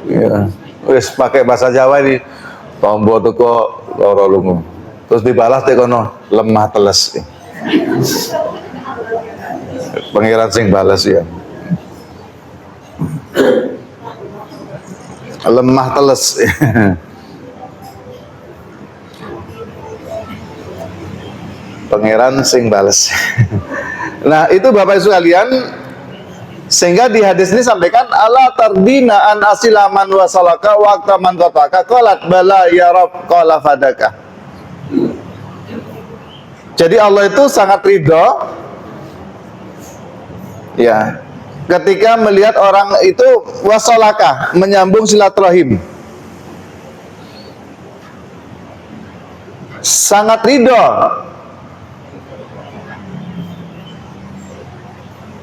ya, wis pakai bahasa Jawa ini tombo teko loro lungo, terus dibalas tekono lemah teles. Pangeran sing balas ya, lemah teles. Pangeran sing bales. Nah itu Bapak Ibu sekalian, sehingga di hadis ini sampaikan ala tardina an asilaman wasalaka waqta man qataka qalat bala ya rab qala fadaka. Jadi Allah itu sangat ridho ya ketika melihat orang itu wasalaka, menyambung silaturahim. Sangat ridho.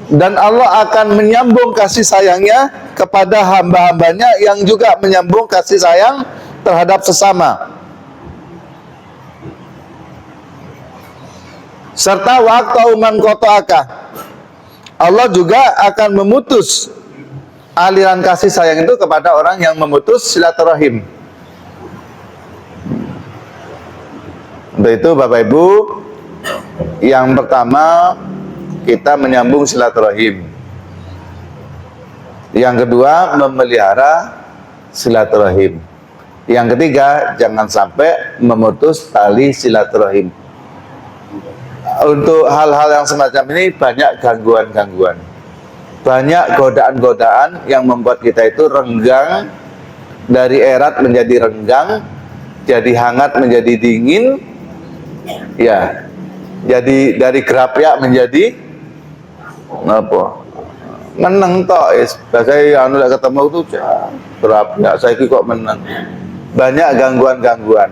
Dan Allah akan menyambung kasih sayangnya kepada hamba-hambanya yang juga menyambung kasih sayang terhadap sesama. Serta waktu man qata'aka, Allah juga akan memutus aliran kasih sayang itu kepada orang yang memutus silaturahim. Untuk itu Bapak Ibu, yang pertama kita menyambung silaturahim. Yang kedua, memelihara silaturahim. Yang ketiga, jangan sampai memutus tali silaturahim. Untuk hal-hal yang semacam ini banyak gangguan-gangguan, banyak godaan-godaan yang membuat kita itu renggang, dari erat menjadi renggang, jadi hangat menjadi dingin, ya, jadi dari gerapyak menjadi apa? Menang tok is. Saya anu lek ketemu itu gerapyak, saya kok menang. Banyak gangguan-gangguan.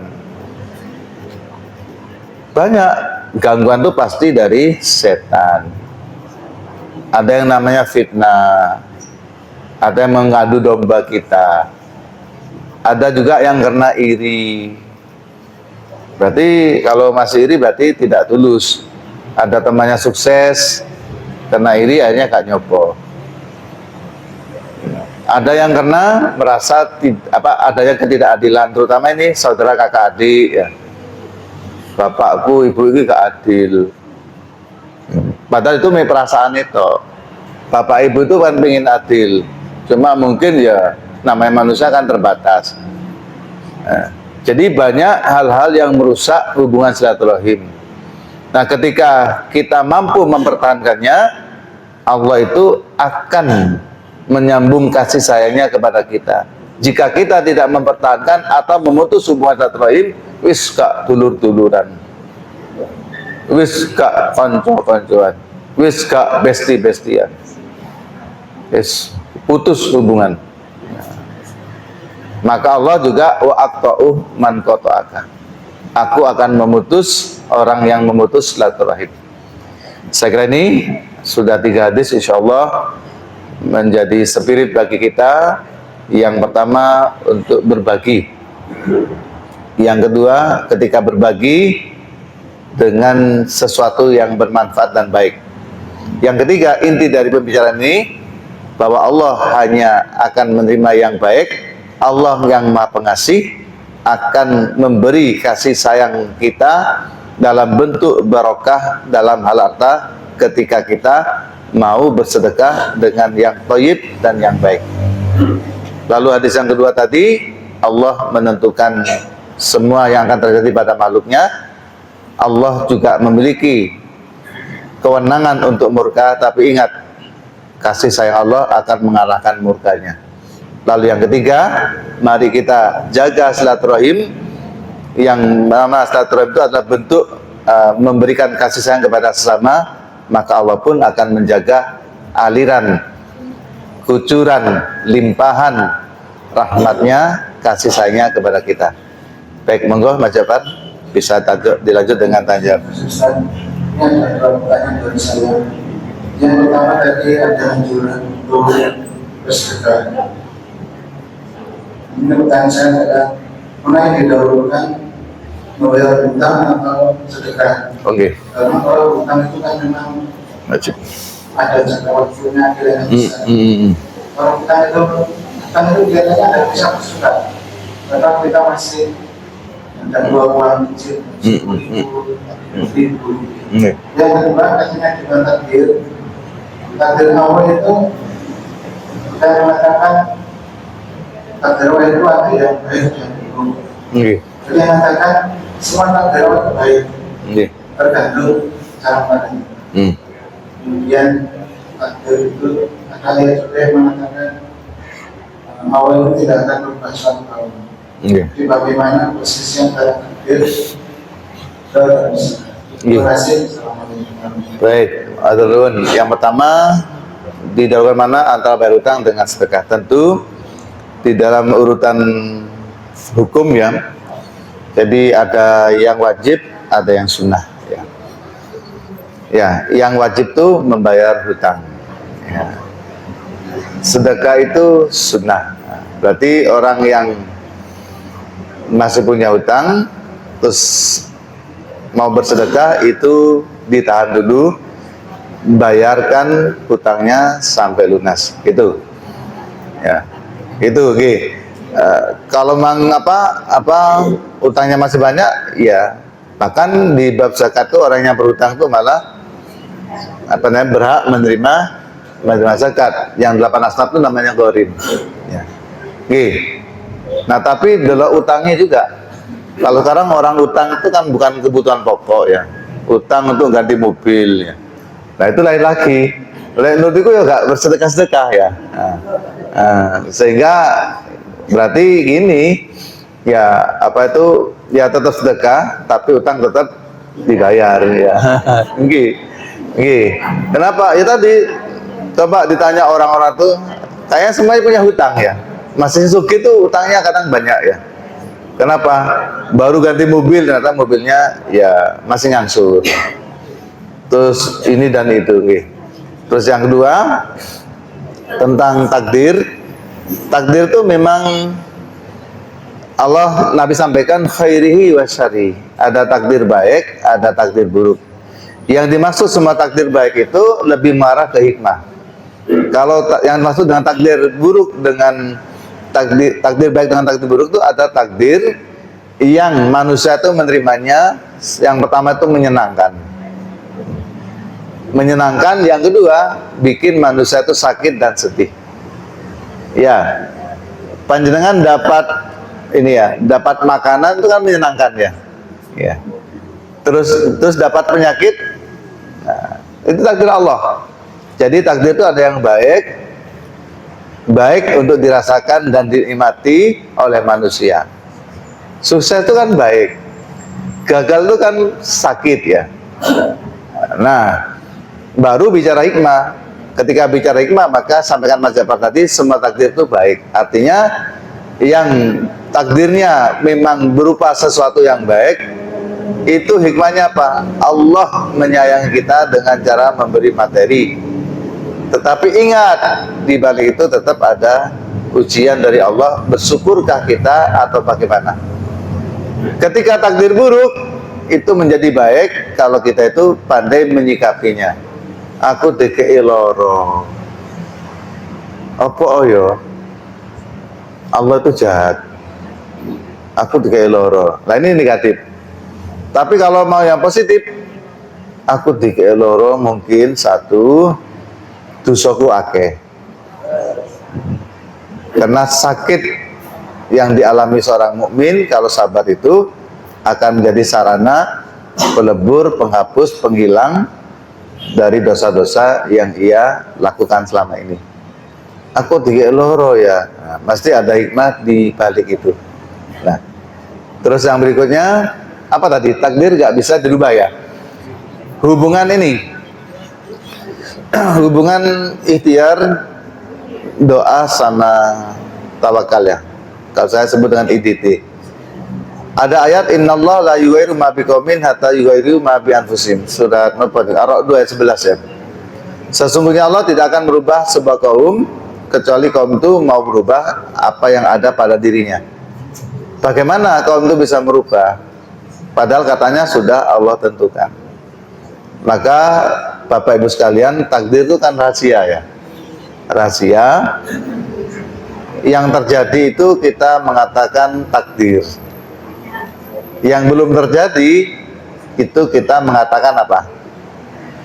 Banyak gangguan itu pasti dari setan. Ada yang namanya fitnah. Ada yang mengadu domba kita. Ada juga yang kena iri. Berarti kalau masih iri berarti tidak tulus. Ada temannya sukses, kena iri akhirnya gak nyopo. Ada yang kena merasa adanya ketidakadilan, terutama ini saudara kakak adik ya. Bapakku, ibu ini gak adil. Padahal itu perasaan itu. Bapak ibu itu kan pengen adil, cuma mungkin ya namanya manusia kan terbatas. Jadi banyak hal-hal yang merusak hubungan silaturahim. Nah, ketika kita mampu mempertahankannya, Allah itu akan menyambung kasih sayangnya kepada kita. Jika kita tidak mempertahankan atau memutus hubungan silaturahim, wis gak dulur-duluran, wis gak konco-koncoan, wis gak besti-bestian, wis putus hubungan. Maka Allah juga wa aqta'u man qata'aka, aku akan memutus orang yang memutus silaturahim. Saya kira ini sudah 3 hadis, insya Allah menjadi spirit bagi kita. Yang pertama untuk berbagi, yang kedua ketika berbagi dengan sesuatu yang bermanfaat dan baik, yang ketiga inti dari pembicaraan ini bahwa Allah hanya akan menerima yang baik. Allah yang Maha Pengasih akan memberi kasih sayang kita dalam bentuk barokah dalam hal harta ketika kita mau bersedekah dengan yang thayyib dan yang baik. Lalu hadis yang kedua tadi, Allah menentukan semua yang akan terjadi pada makhluknya. Allah juga memiliki kewenangan untuk murka, tapi ingat, kasih sayang Allah akan mengalahkan murkanya. Lalu yang ketiga, mari kita jaga silaturahim. Yang mana silaturahim itu adalah bentuk memberikan kasih sayang kepada sesama, maka Allah pun akan menjaga aliran, kucuran, limpahan rahmatnya, kasih sayangnya kepada kita. Baik, monggo Mas Jafar bisa dilanjut dengan tanya. Yang pertama tadi ada anjuran untuk bersedekah. Ini pertanyaan saya adalah mana yang didahulukan, membayar hutang atau sedekah. Oke. Karena kalau hutang itu kan memang Wajib. ada jangka waktunya akhirnya bisa. Kalau hutang itu biasanya ada bisa bersurat. Karena kita masih ada dua uang kecil, 10.000, 20.000. Yang kedua katanya di takdir awal itu kita mengatakan takdir awal itu ada yang baik dan buruk. Jadi yang mengatakan semua takdir awal itu baik, tergantung cara pandangnya. Kemudian takdir itu ada yang juga yang mengatakan awal itu tidak akan berubah suatu tahun. Jadi bagaimana posisi yang antara takdir dan terima kasih. Assalamualaikum. Baik, Adalun. Yang pertama, didahulukan mana antara bayar hutang dengan sedekah. Tentu di dalam urutan hukum ya. Jadi ada yang wajib, ada yang sunnah. Ya, yang wajib itu membayar hutang. Ya. Sedekah itu sunnah. Berarti orang yang masih punya hutang terus mau bersedekah itu ditahan dulu, bayarkan hutangnya sampai lunas. Itu ya, itu oke. Kalau mang hutangnya masih banyak, ya bahkan di bab zakat itu orang yang berhutang itu malah berhak menerima zakat. Yang 8 asnaf itu namanya gharim ya. Oke. Nah tapi adalah utangnya juga. Kalau sekarang orang utang itu kan bukan kebutuhan pokok ya. Utang untuk ganti mobil ya. Nah itu lain lagi. Menurut itu ya gak bersedekah-sedekah ya. Sehingga berarti ini ya ya tetap sedekah tapi utang tetap dibayar ya. Kenapa? Ya tadi coba ditanya orang-orang tuh kayaknya semuanya punya hutang ya. Masih suki tuh utangnya kadang banyak ya. Kenapa? Baru ganti mobil ternyata mobilnya ya masih ngangsur. Terus ini dan itu. Terus yang kedua tentang takdir. Takdir itu memang Allah Nabi sampaikan khairihi wa syarri. Ada takdir baik, ada takdir buruk. Yang dimaksud semua takdir baik itu lebih mengarah ke hikmah. Kalau yang dimaksud dengan takdir buruk dengan takdir baik dengan takdir buruk itu ada takdir yang manusia itu menerimanya. Yang pertama itu menyenangkan, yang kedua bikin manusia itu sakit dan sedih ya. Panjenengan dapat makanan itu kan menyenangkan ya. Terus dapat penyakit, nah, itu takdir Allah. Jadi takdir itu ada yang baik untuk dirasakan dan dinikmati oleh manusia. Sukses itu kan baik, gagal itu kan sakit ya. Nah, baru bicara hikmah. Ketika bicara hikmah maka sampaikan Mas Jafar tadi semua takdir itu baik. Artinya yang takdirnya memang berupa sesuatu yang baik, itu hikmahnya apa? Allah menyayangi kita dengan cara memberi materi. Tetapi ingat, di balik itu tetap ada ujian dari Allah, bersyukurkah kita atau bagaimana? Ketika takdir buruk, itu menjadi baik kalau kita itu pandai menyikapinya. Aku dikei loro. Apa yo? Allah itu jahat. Aku dikei loro. Nah ini negatif. Tapi kalau mau yang positif, aku dikei loro mungkin satu dosaku akeh. Karena sakit yang dialami seorang mukmin kalau sabar itu akan menjadi sarana pelebur, penghapus, penghilang dari dosa-dosa yang ia lakukan selama ini. Aku dikei loro ya. Nah, pasti ada hikmah di balik itu. Nah, terus yang berikutnya apa tadi? Takdir gak bisa dirubah ya. Hubungan ini hubungan ikhtiar, doa sama tawakal ya. Kalau saya sebut dengan IDT. Ada ayat innallaha la yughayyiru ma biqaumin hatta yughayyiru ma bi anfusihim. Surat Ar-Ra'd 2 ayat 11 ya. Sesungguhnya Allah tidak akan merubah sebuah kaum kecuali kaum itu mau berubah apa yang ada pada dirinya. Bagaimana kaum itu bisa merubah? Padahal katanya sudah Allah tentukan. Maka Bapak Ibu sekalian, takdir itu kan rahasia ya. Rahasia. Yang terjadi itu kita mengatakan takdir. Yang belum terjadi itu kita mengatakan apa?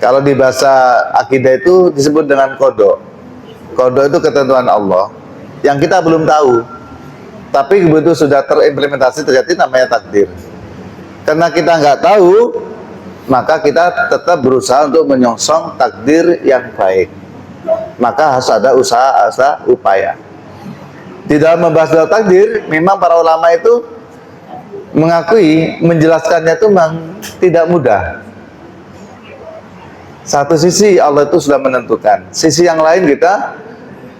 Kalau di bahasa akidah itu disebut dengan kodok. Kodok itu ketentuan Allah yang kita belum tahu. Tapi begitu sudah terimplementasi terjadi namanya takdir. Karena kita nggak tahu, maka kita tetap berusaha untuk menyongsong takdir yang baik. Maka harus ada usaha, ada upaya. Di dalam membahas tentang takdir, memang para ulama itu mengakui menjelaskannya itu memang tidak mudah. Satu sisi Allah itu sudah menentukan, sisi yang lain kita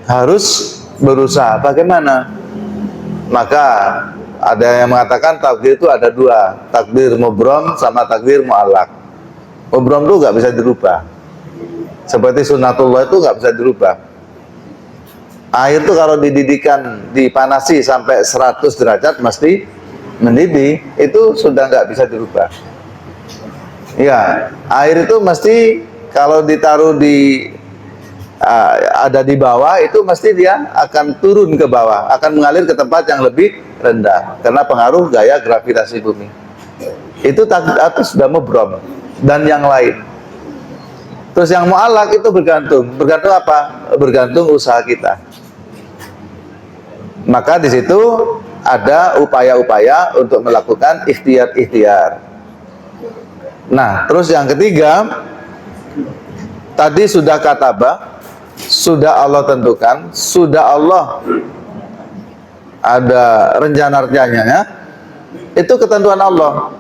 harus berusaha. Bagaimana? Maka ada yang mengatakan takdir itu ada dua, takdir mubrom sama takdir mu'allak. Mubrom itu nggak bisa dirubah, seperti sunnatullah itu nggak bisa dirubah. Air itu kalau dididihkan, dipanasi sampai 100 derajat mesti mendidih, itu sudah nggak bisa dirubah. Ya, air itu mesti kalau ditaruh di ada di bawah itu mesti dia akan turun ke bawah, akan mengalir ke tempat yang lebih rendah karena pengaruh gaya gravitasi bumi. Itu sudah mubrom dan yang lain. Terus yang mu'allak itu bergantung apa? Bergantung usaha kita. Maka di situ ada upaya-upaya untuk melakukan ikhtiar-ikhtiar. Nah, terus yang ketiga, tadi sudah katabah, sudah Allah tentukan, sudah Allah ada rencana-rencananya, itu ketentuan Allah.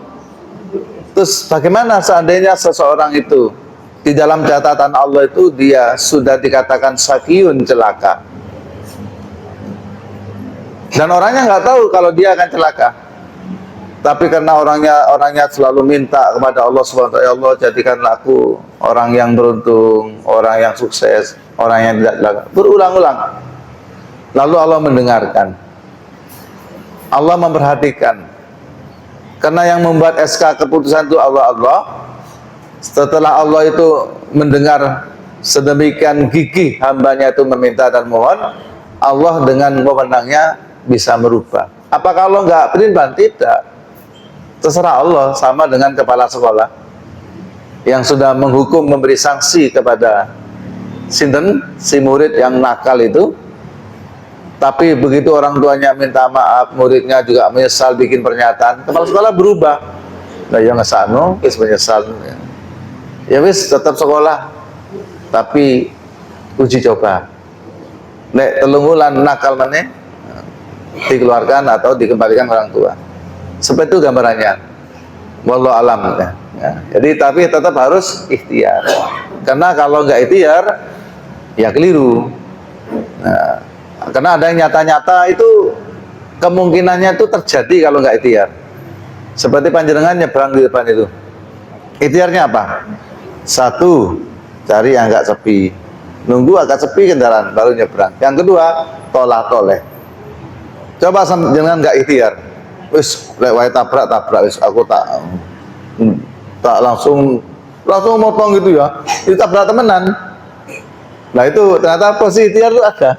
Terus bagaimana seandainya seseorang itu di dalam catatan Allah itu dia sudah dikatakan syaqiyun, celaka, dan orangnya nggak tahu kalau dia akan celaka, tapi karena orangnya selalu minta kepada Allah SWT, ya Allah jadikanlah aku orang yang beruntung, orang yang sukses, orang yang tidak celaka, berulang-ulang. Lalu Allah mendengarkan, Allah memperhatikan, karena yang membuat SK keputusan itu Allah. Setelah Allah itu mendengar sedemikian gigih hambanya itu meminta dan mohon, Allah dengan wewenangnya bisa merubah. Apakah Allah nggak beriman? Tidak. Terserah Allah, sama dengan kepala sekolah yang sudah menghukum, memberi sanksi kepada si murid yang nakal itu. Tapi begitu orang tuanya minta maaf, muridnya juga menyesal, bikin pernyataan, kepala sekolah berubah. Nah, yang ngesano, wis menyesal. Ya wis tetap sekolah, tapi uji coba. Nek telunggulan nakal meneh, dikeluarkan atau dikembalikan orang tua. Seperti itu gambarannya. Wallahu alam. Ya. Jadi tapi tetap harus ikhtiar. Karena kalau nggak ikhtiar, ya keliru. Nah, karena ada yang nyata-nyata itu kemungkinannya itu terjadi kalau nggak ikhtiar. Seperti panjenengan nyebrang di depan itu. Ikhtiarnya apa? Satu, cari yang agak sepi. Nunggu agak sepi kendaraan baru nyebrang. Yang kedua, toleh. Coba jangan nggak ikhtiar. Wis lewat tabrak wis aku tak langsung motong gitu ya. Ditabrak temenan. Nah itu ternyata posisi ikhtiar itu ada.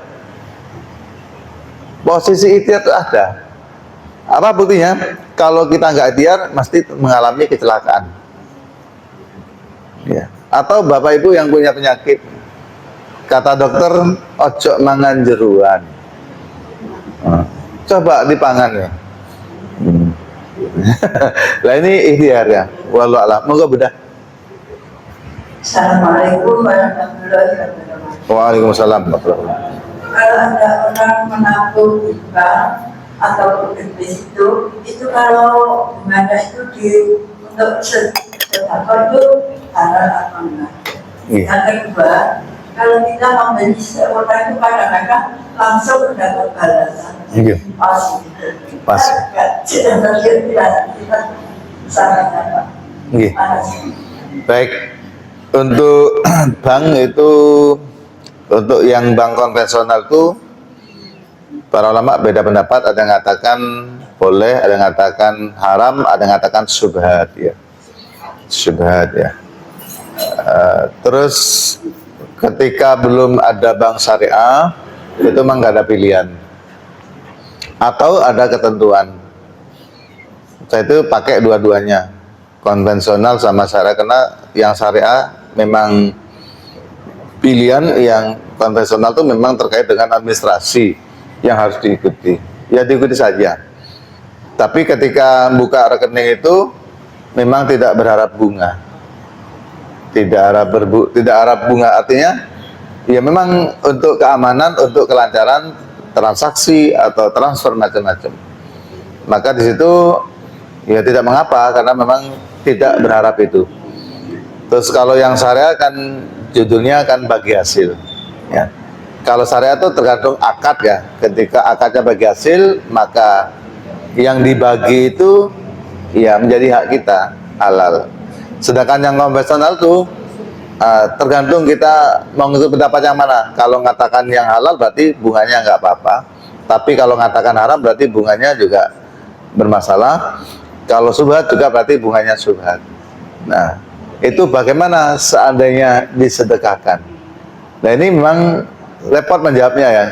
Posisi ikhtiar itu ada. Apa buktinya? Kalau kita nggak ikhtiar, mesti mengalami kecelakaan. Ya. Atau bapak ibu yang punya penyakit, kata dokter, ojo mangan jeruan. Coba dipangan ya. Lah ini ikhtiar ya. Wallahu a'lam. Moga bedah. Assalamualaikum warahmatullahi wabarakatuh. Waalaikumsalam warahmatullahi wabarakatuh. Kalau ada orang menabung di bank atau di itu kalau gimana itu untuk sedekah itu halal atau enggak? Yang kedua, kalau kita membeli seorang itu kadang-kadang langsung mendapat balasan. Pas. Baik. Untuk bank itu, untuk yang bank konvensional itu para ulama beda pendapat. Ada yang mengatakan boleh, ada yang mengatakan haram, ada yang mengatakan syubhat ya. Syubhat ya. Terus ketika belum ada bank syariah itu memang nggak ada pilihan atau ada ketentuan. Saya itu pakai dua-duanya, konvensional sama syariah, karena yang syariah memang pilihan, yang konvensional itu memang terkait dengan administrasi yang harus diikuti. Ya diikuti saja. Tapi ketika buka rekening itu memang tidak berharap bunga. Tidak harap bunga, artinya ya memang untuk keamanan, untuk kelancaran transaksi atau transfer macam-macam. Maka di situ ya tidak mengapa, karena memang tidak berharap itu. Terus kalau yang syariah kan judulnya kan bagi hasil ya. Kalau syariah itu tergantung akad ya. Ketika akadnya bagi hasil, maka yang dibagi itu ya menjadi hak kita, halal. Sedangkan yang konvensional itu tergantung kita mau ngikut pendapat yang mana. Kalau mengatakan yang halal berarti bunganya nggak apa-apa, tapi kalau mengatakan haram berarti bunganya juga bermasalah. Kalau syubhat juga berarti bunganya syubhat. Nah, itu bagaimana seandainya disedekahkan? Nah, ini memang repot menjawabnya ya.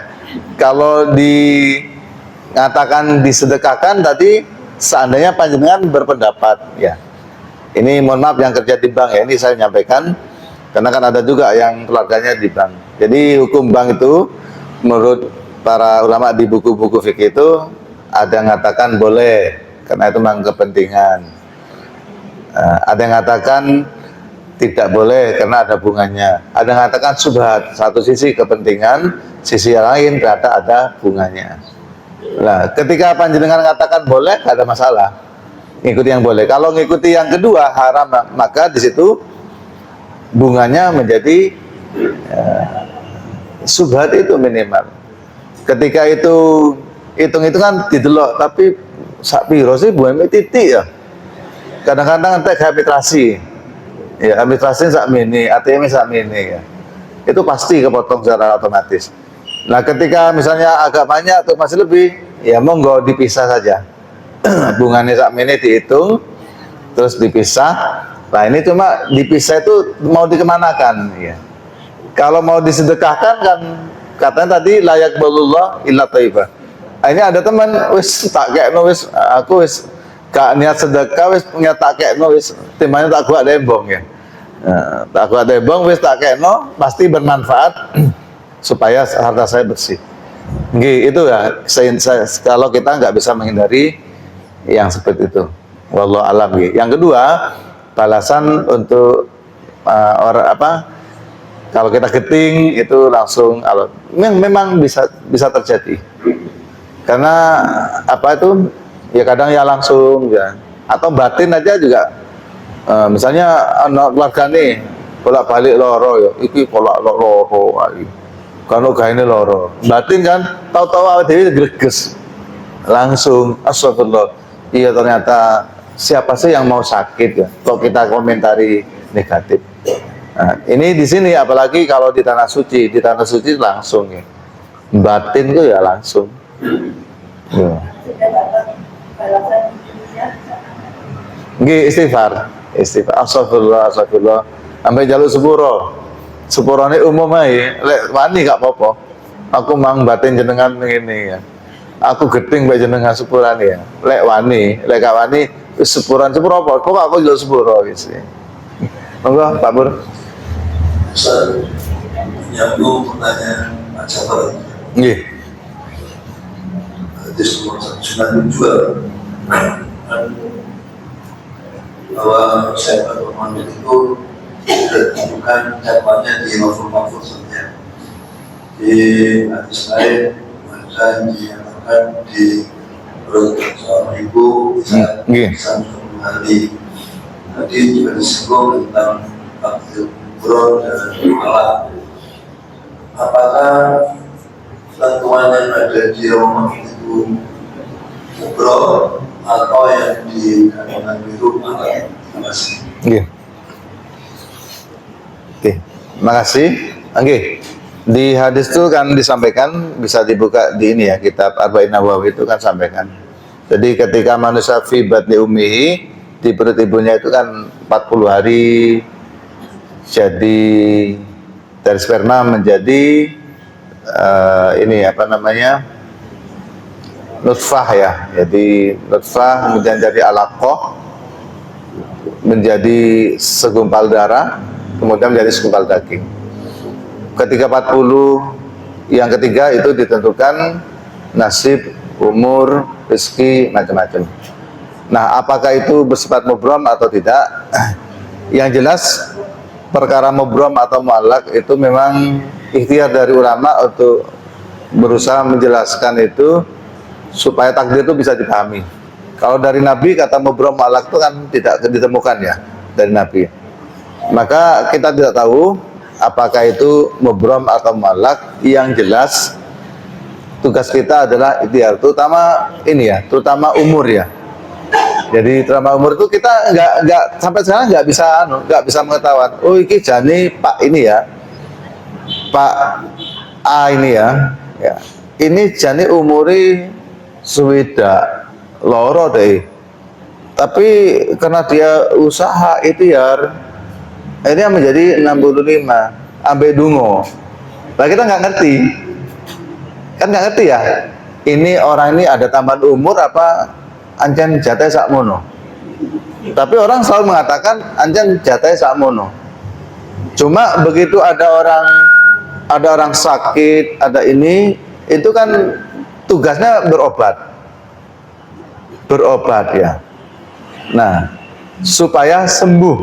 Kalau dikatakan disedekahkan tadi, seandainya panjenengan berpendapat ya. Ini mohon maaf yang kerja di bank ya, ini saya nyampaikan karena kan ada juga yang keluarganya di bank. Jadi hukum bank itu menurut para ulama di buku-buku fikih itu ada yang mengatakan boleh karena itu memang kepentingan. Ada yang mengatakan tidak boleh karena ada bunganya. Ada yang mengatakan syubhat, satu sisi kepentingan, sisi yang lain ternyata ada bunganya. Nah, ketika panjenengan mengatakan boleh, gak ada masalah. Ngikuti yang boleh. Kalau ngikuti yang kedua haram, maka di situ bunganya menjadi syubhat itu minimal. Ketika itu hitung-hitungan didelok, tapi sak piro sih bunga titik ya. Kadang-kadang entek arbitrasi. Ya, arbitrasi sak mini, ATM sak mini ya. Itu pasti kepotong secara otomatis. Nah, ketika misalnya agak banyak atau masih lebih, ya monggo dipisah saja. Bunganya sak mini dihitung, terus dipisah. Nah, ini cuma dipisah itu mau dikemanakan ya. Kalau mau disedekahkan kan katanya tadi layak balullah illa thayyibah. Nah, ini ada teman wis tak kekno wis aku wis gak niat sedekah wis niat tak kekno wis timane tak gua dembong ya. Nah, tak gua dembong wis tak kekno pasti bermanfaat supaya harta saya bersih. Nggih, itu ya kalau kita nggak bisa menghindari yang seperti itu. Wallahu alam nggih. Yang kedua, balasan untuk orang apa? Kalau kita geting itu langsung memang bisa terjadi. Karena apa itu ya kadang ya langsung ya atau batin aja juga misalnya anak keluarga nih bolak-balik loro ya iki loro lagi kalau gaine loro batin kan tahu-tahu awake dhewe greges langsung astagfirullah iya ternyata siapa sih yang mau sakit ya kok kita komentari negatif. Nah, ini di sini apalagi kalau di tanah suci langsung ya batin tuh ya langsung. Ya. Nggih istighfar, astagfirullah, sampai jaluk sepurone umum ae, lek wani gak apa-apa. Aku mang batin jenengan ngene ya. Aku geting mbek jenengan sepurane ya. Lek wani, lek gak wani sepuro apa? Kok aku jaluk sepuro wis. Monggo Pak Pur. Ustaz, nyambung pertanyaan Pak Jafar. Nggih. Hadis nomor 192 bahwa Sayyidina Muhammad itu sudah ditentukan jadwalnya di Lauhul Mahfuz saja. Di hadis lain ada dinyatakan di perut seorang ibu saat satu hari. Tadi juga disinggung tentang takdir kubro dan alam. Apakah tentuan yang ada di rumah itu kubro atau yang di kandungan itu alam? Terima kasih. Oke. Oke, terima kasih. Oke. Di hadis itu kan disampaikan bisa dibuka di ini ya kitab Arba'in Nawawi itu kan sampaikan Jadi ketika manusia fi batni ummihi, di perut ibunya itu kan 40 hari, jadi dari sperma menjadi ini apa namanya, nutfah ya. Jadi nutfah kemudian jadi alaqah, menjadi segumpal darah, kemudian menjadi segumpal daging. Ketika 40 yang ketiga itu ditentukan nasib, umur, rezeki, macam-macam. Nah, apakah itu bersifat mubrom atau tidak? Yang jelas perkara mubrom atau mu'allaq itu memang ikhtiar dari ulama untuk berusaha menjelaskan itu supaya takdir itu bisa dipahami. Kalau dari Nabi kata mubrom mu'allaq itu kan tidak ditemukan ya dari Nabi. Maka kita tidak tahu apakah itu mubrom atau mu'allaq. Yang jelas tugas kita adalah ikhtiar, terutama ini ya, terutama umur ya. Jadi terutama umur itu kita nggak sampai sekarang nggak bisa mengetahuan. Oh ini jani Pak ini ya, Pak A ini ya, ini jani umuri suwida loro deh. Tapi karena dia usaha ikhtiar, ini menjadi 65, ambil dungo. Nah kita nggak ngerti, kan nggak ngerti ya. Ini orang ini ada tambahan umur apa ancen jatai sakmono. Tapi orang selalu mengatakan ancen jatai sakmono. Cuma begitu ada orang sakit, ada ini, itu kan tugasnya berobat ya. Nah, supaya sembuh.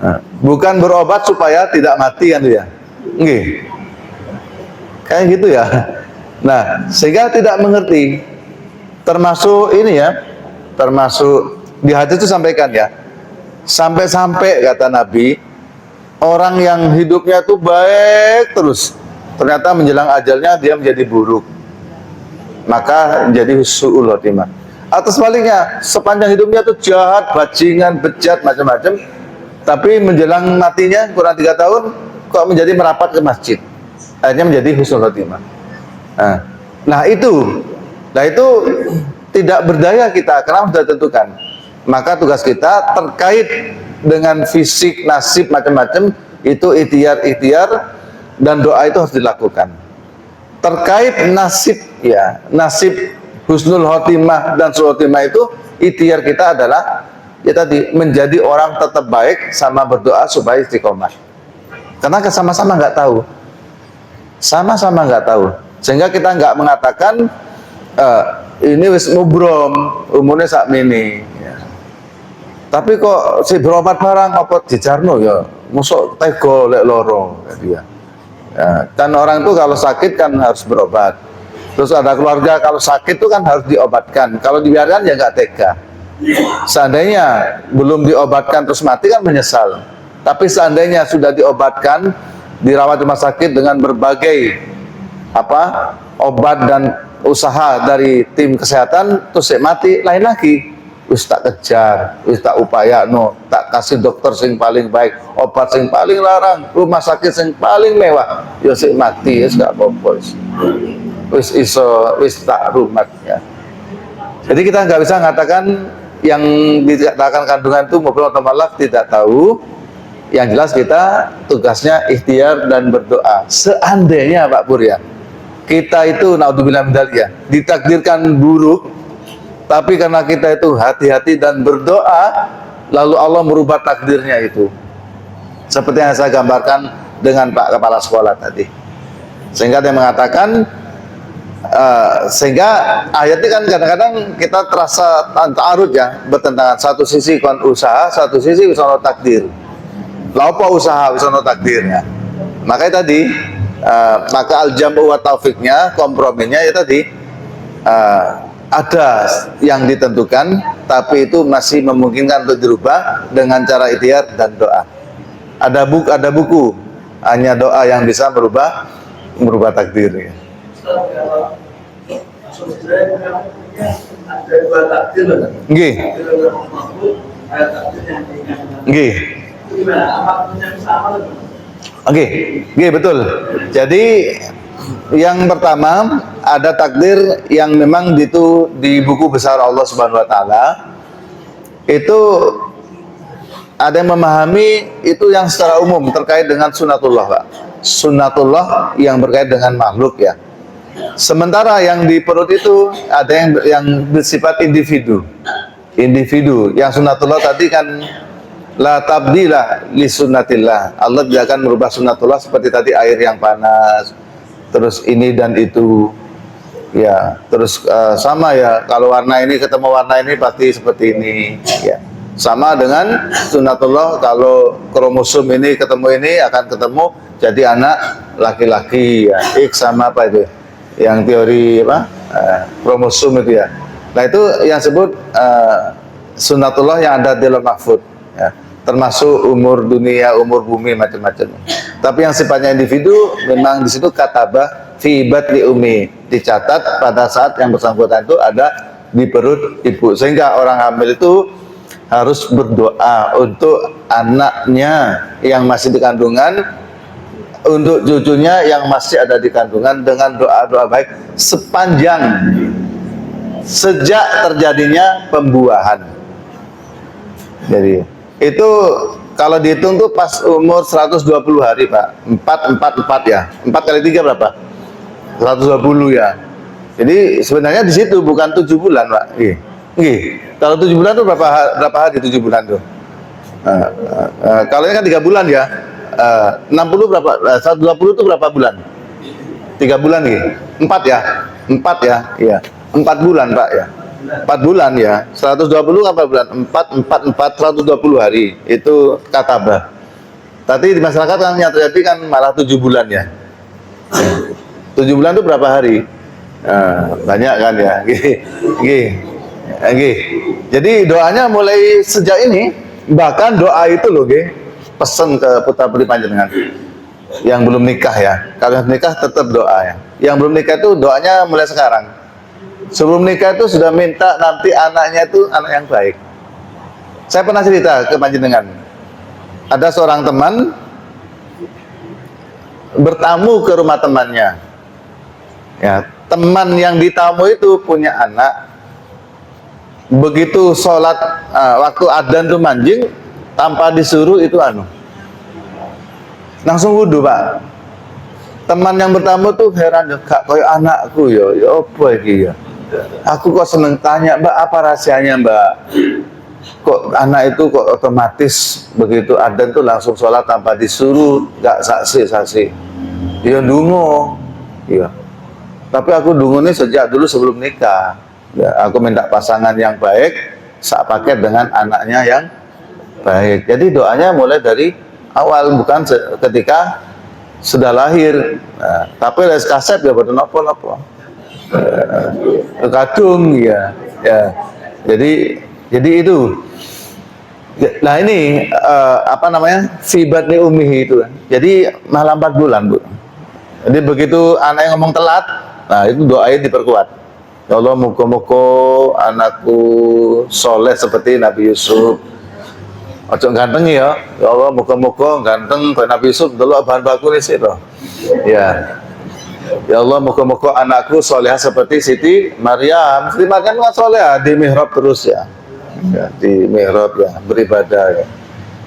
Nah, bukan berobat supaya tidak mati kan ya. Nggih. Kayak gitu ya. Nah, sehingga tidak mengerti. Termasuk ini ya, termasuk di hadis itu sampaikan ya, sampai-sampai kata Nabi, orang yang hidupnya itu baik terus, ternyata menjelang ajalnya dia menjadi buruk, maka menjadi su'ul khotimah. Atau sebaliknya, sepanjang hidupnya itu jahat, bajingan, bejat, macam-macam, tapi menjelang matinya kurang 3 tahun kok menjadi merapat ke masjid, akhirnya menjadi husnul khotimah. Nah itu tidak berdaya kita karena sudah tentukan. Maka tugas kita terkait dengan fisik, nasib, macam-macam, itu ikhtiar dan doa itu harus dilakukan. Terkait nasib ya, nasib husnul khotimah dan su'ul khotimah itu ikhtiar kita adalah ya tadi, menjadi orang tetap baik sama berdoa supaya istiqomah. Karena sama-sama nggak tahu, sehingga kita nggak mengatakan ini wis mubrom umurnya sak mini ya. Tapi kok si berobat barang apa dijarno ya musuk tego lek loro gitu ya. Kan orang itu kalau sakit kan harus berobat. Terus ada keluarga kalau sakit itu kan harus diobatkan. Kalau dibiarkan ya nggak tega. Seandainya belum diobatkan terus mati kan menyesal. Tapi seandainya sudah diobatkan, dirawat di rumah sakit dengan berbagai obat dan usaha dari tim kesehatan, terus mati, lain lagi. Wis tak kejar, wis tak upaya tak kasih dokter sing paling baik, obat sing paling larang, rumah sakit sing paling mewah, ya sing mati ya gak apa-apa. Wis tak rumat ya. Jadi kita nggak bisa mengatakan yang dikatakan kandungan itu maupun atau malak, tidak tahu. Yang jelas kita tugasnya ikhtiar dan berdoa. Seandainya Pak Pur ya, kita itu naudzubillah min dzalik ya, ditakdirkan buruk, tapi karena kita itu hati-hati dan berdoa, lalu Allah merubah takdirnya itu. Seperti yang saya gambarkan dengan Pak Kepala Sekolah tadi. Sehingga dia mengatakan, sehingga ayatnya kan kadang-kadang kita terasa ta'arud ya, bertentangan. Satu sisi kon usaha, satu sisi wisono takdir. Lalu apa usaha wisono takdirnya? Makanya tadi, maka al-jam'u wa taufiknya, komprominya ya tadi, ada yang ditentukan, tapi itu masih memungkinkan untuk dirubah dengan cara ikhtiar dan doa. Ada buku, hanya doa yang bisa merubah takdir. Nggih. Nggih. Oke, betul. Jadi Yang pertama, ada takdir yang memang itu di buku besar Allah Subhanahu wa taala. Itu ada yang memahami itu yang secara umum terkait dengan sunatullah, Pak. Sunatullah yang berkait dengan makhluk ya. Sementara yang di perut itu ada yang bersifat individu. Individu. Yang sunatullah tadi kan la tabdila li sunnatillah. Allah tidak akan merubah sunatullah seperti tadi air yang panas, terus ini dan itu. Ya, terus sama ya, kalau warna ini ketemu warna ini pasti seperti ini ya. Sama dengan sunatullah, kalau kromosom ini ketemu ini akan ketemu jadi anak laki-laki ya. X sama apa itu? Yang teori apa? Kromosom itu ya. Nah, itu yang sebut sunatullah yang ada di lauh mahfuz ya. Termasuk umur dunia, umur bumi, macam-macam. Tapi yang sifatnya individu memang di situ katabah fi batni ummi, dicatat pada saat yang bersangkutan itu ada di perut ibu, sehingga orang hamil itu harus berdoa untuk anaknya yang masih di kandungan, untuk cucunya yang masih ada di kandungan, dengan doa-doa baik sepanjang sejak terjadinya pembuahan. Jadi itu kalau dihitung tuh pas umur 120 hari, Pak. 4 ya. 4 kali 3 berapa? 120 ya. Jadi sebenarnya di situ bukan 7 bulan, Pak. Nggih. Kalau 7 bulan tuh berapa hari 7 bulan tuh? Kalau ini kan 3 bulan ya. 60 berapa? 120 itu berapa bulan? 3 bulan nih. 4 ya. 4 ya. Iya. 4 bulan, Pak ya. 4 bulan ya. 120 apa bulan? 120 hari. Itu katabah. Tapi di masyarakat kan yang terjadi kan malah 7 bulan ya. 7 bulan itu berapa hari? Banyak kan ya. Jadi doanya mulai sejak ini, bahkan doa itu loh, pesen ke putra putri panjenengan yang belum nikah ya. Kalau yang nikah tetap doa ya. Yang belum nikah itu doanya mulai sekarang. Sebelum nikah itu sudah minta nanti anaknya itu anak yang baik. Saya pernah cerita ke panjenengan. Ada seorang teman bertamu ke rumah temannya. Ya, teman yang ditamu itu punya anak. Begitu sholat waktu adzan tuh manjing, tanpa disuruh itu langsung wudhu, Pak. Teman yang bertamu tuh heran, kak koyo anakku ya apa iki ya. Aku kok seneng tanya, Mbak, apa rahasianya, Mbak? Kok anak itu kok otomatis begitu adzan tuh langsung sholat tanpa disuruh, gak saksi. Ya dungo. Iya. Tapi aku dungo ini sejak dulu sebelum nikah. Ya, aku minta pasangan yang baik, sak paket dengan anaknya yang baik. Jadi doanya mulai dari awal, bukan ketika sudah lahir. Nah, tapi les kasep ya boten napa-napa. Kadung ya. Jadi itu. Nah ini apa namanya? Fibatni ummihi itu. Jadi malah 4 bulan, Bu. Jadi begitu anak yang ngomong telat, nah itu doanya diperkuat. Ya Allah, muka-muka anakku soleh seperti Nabi Yusuf. Ojo ganteng ya. Ya Allah, muka-muka ganteng kayak Nabi Yusuf. Dulu bahan baku nih sih loh. Ya. Ya Allah, muka-muka anakku soleh seperti Siti Maryam. Siti Maryam kan soleh di mihrab terus ya. Ya, di mihrab ya, beribadah ya.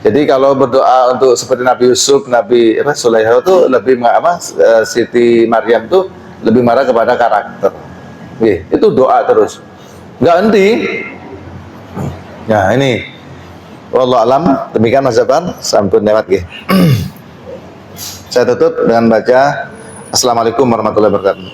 Jadi kalau berdoa untuk seperti Nabi Yusuf, Nabi Sulaiman itu lebih Siti Maryam itu lebih marah kepada karakter. Itu doa terus, nggak henti. Ya ini, wallahu alam. Demikian Mas Jafar, sampun lewat ya. Saya tutup dengan baca Assalamualaikum warahmatullahi wabarakatuh.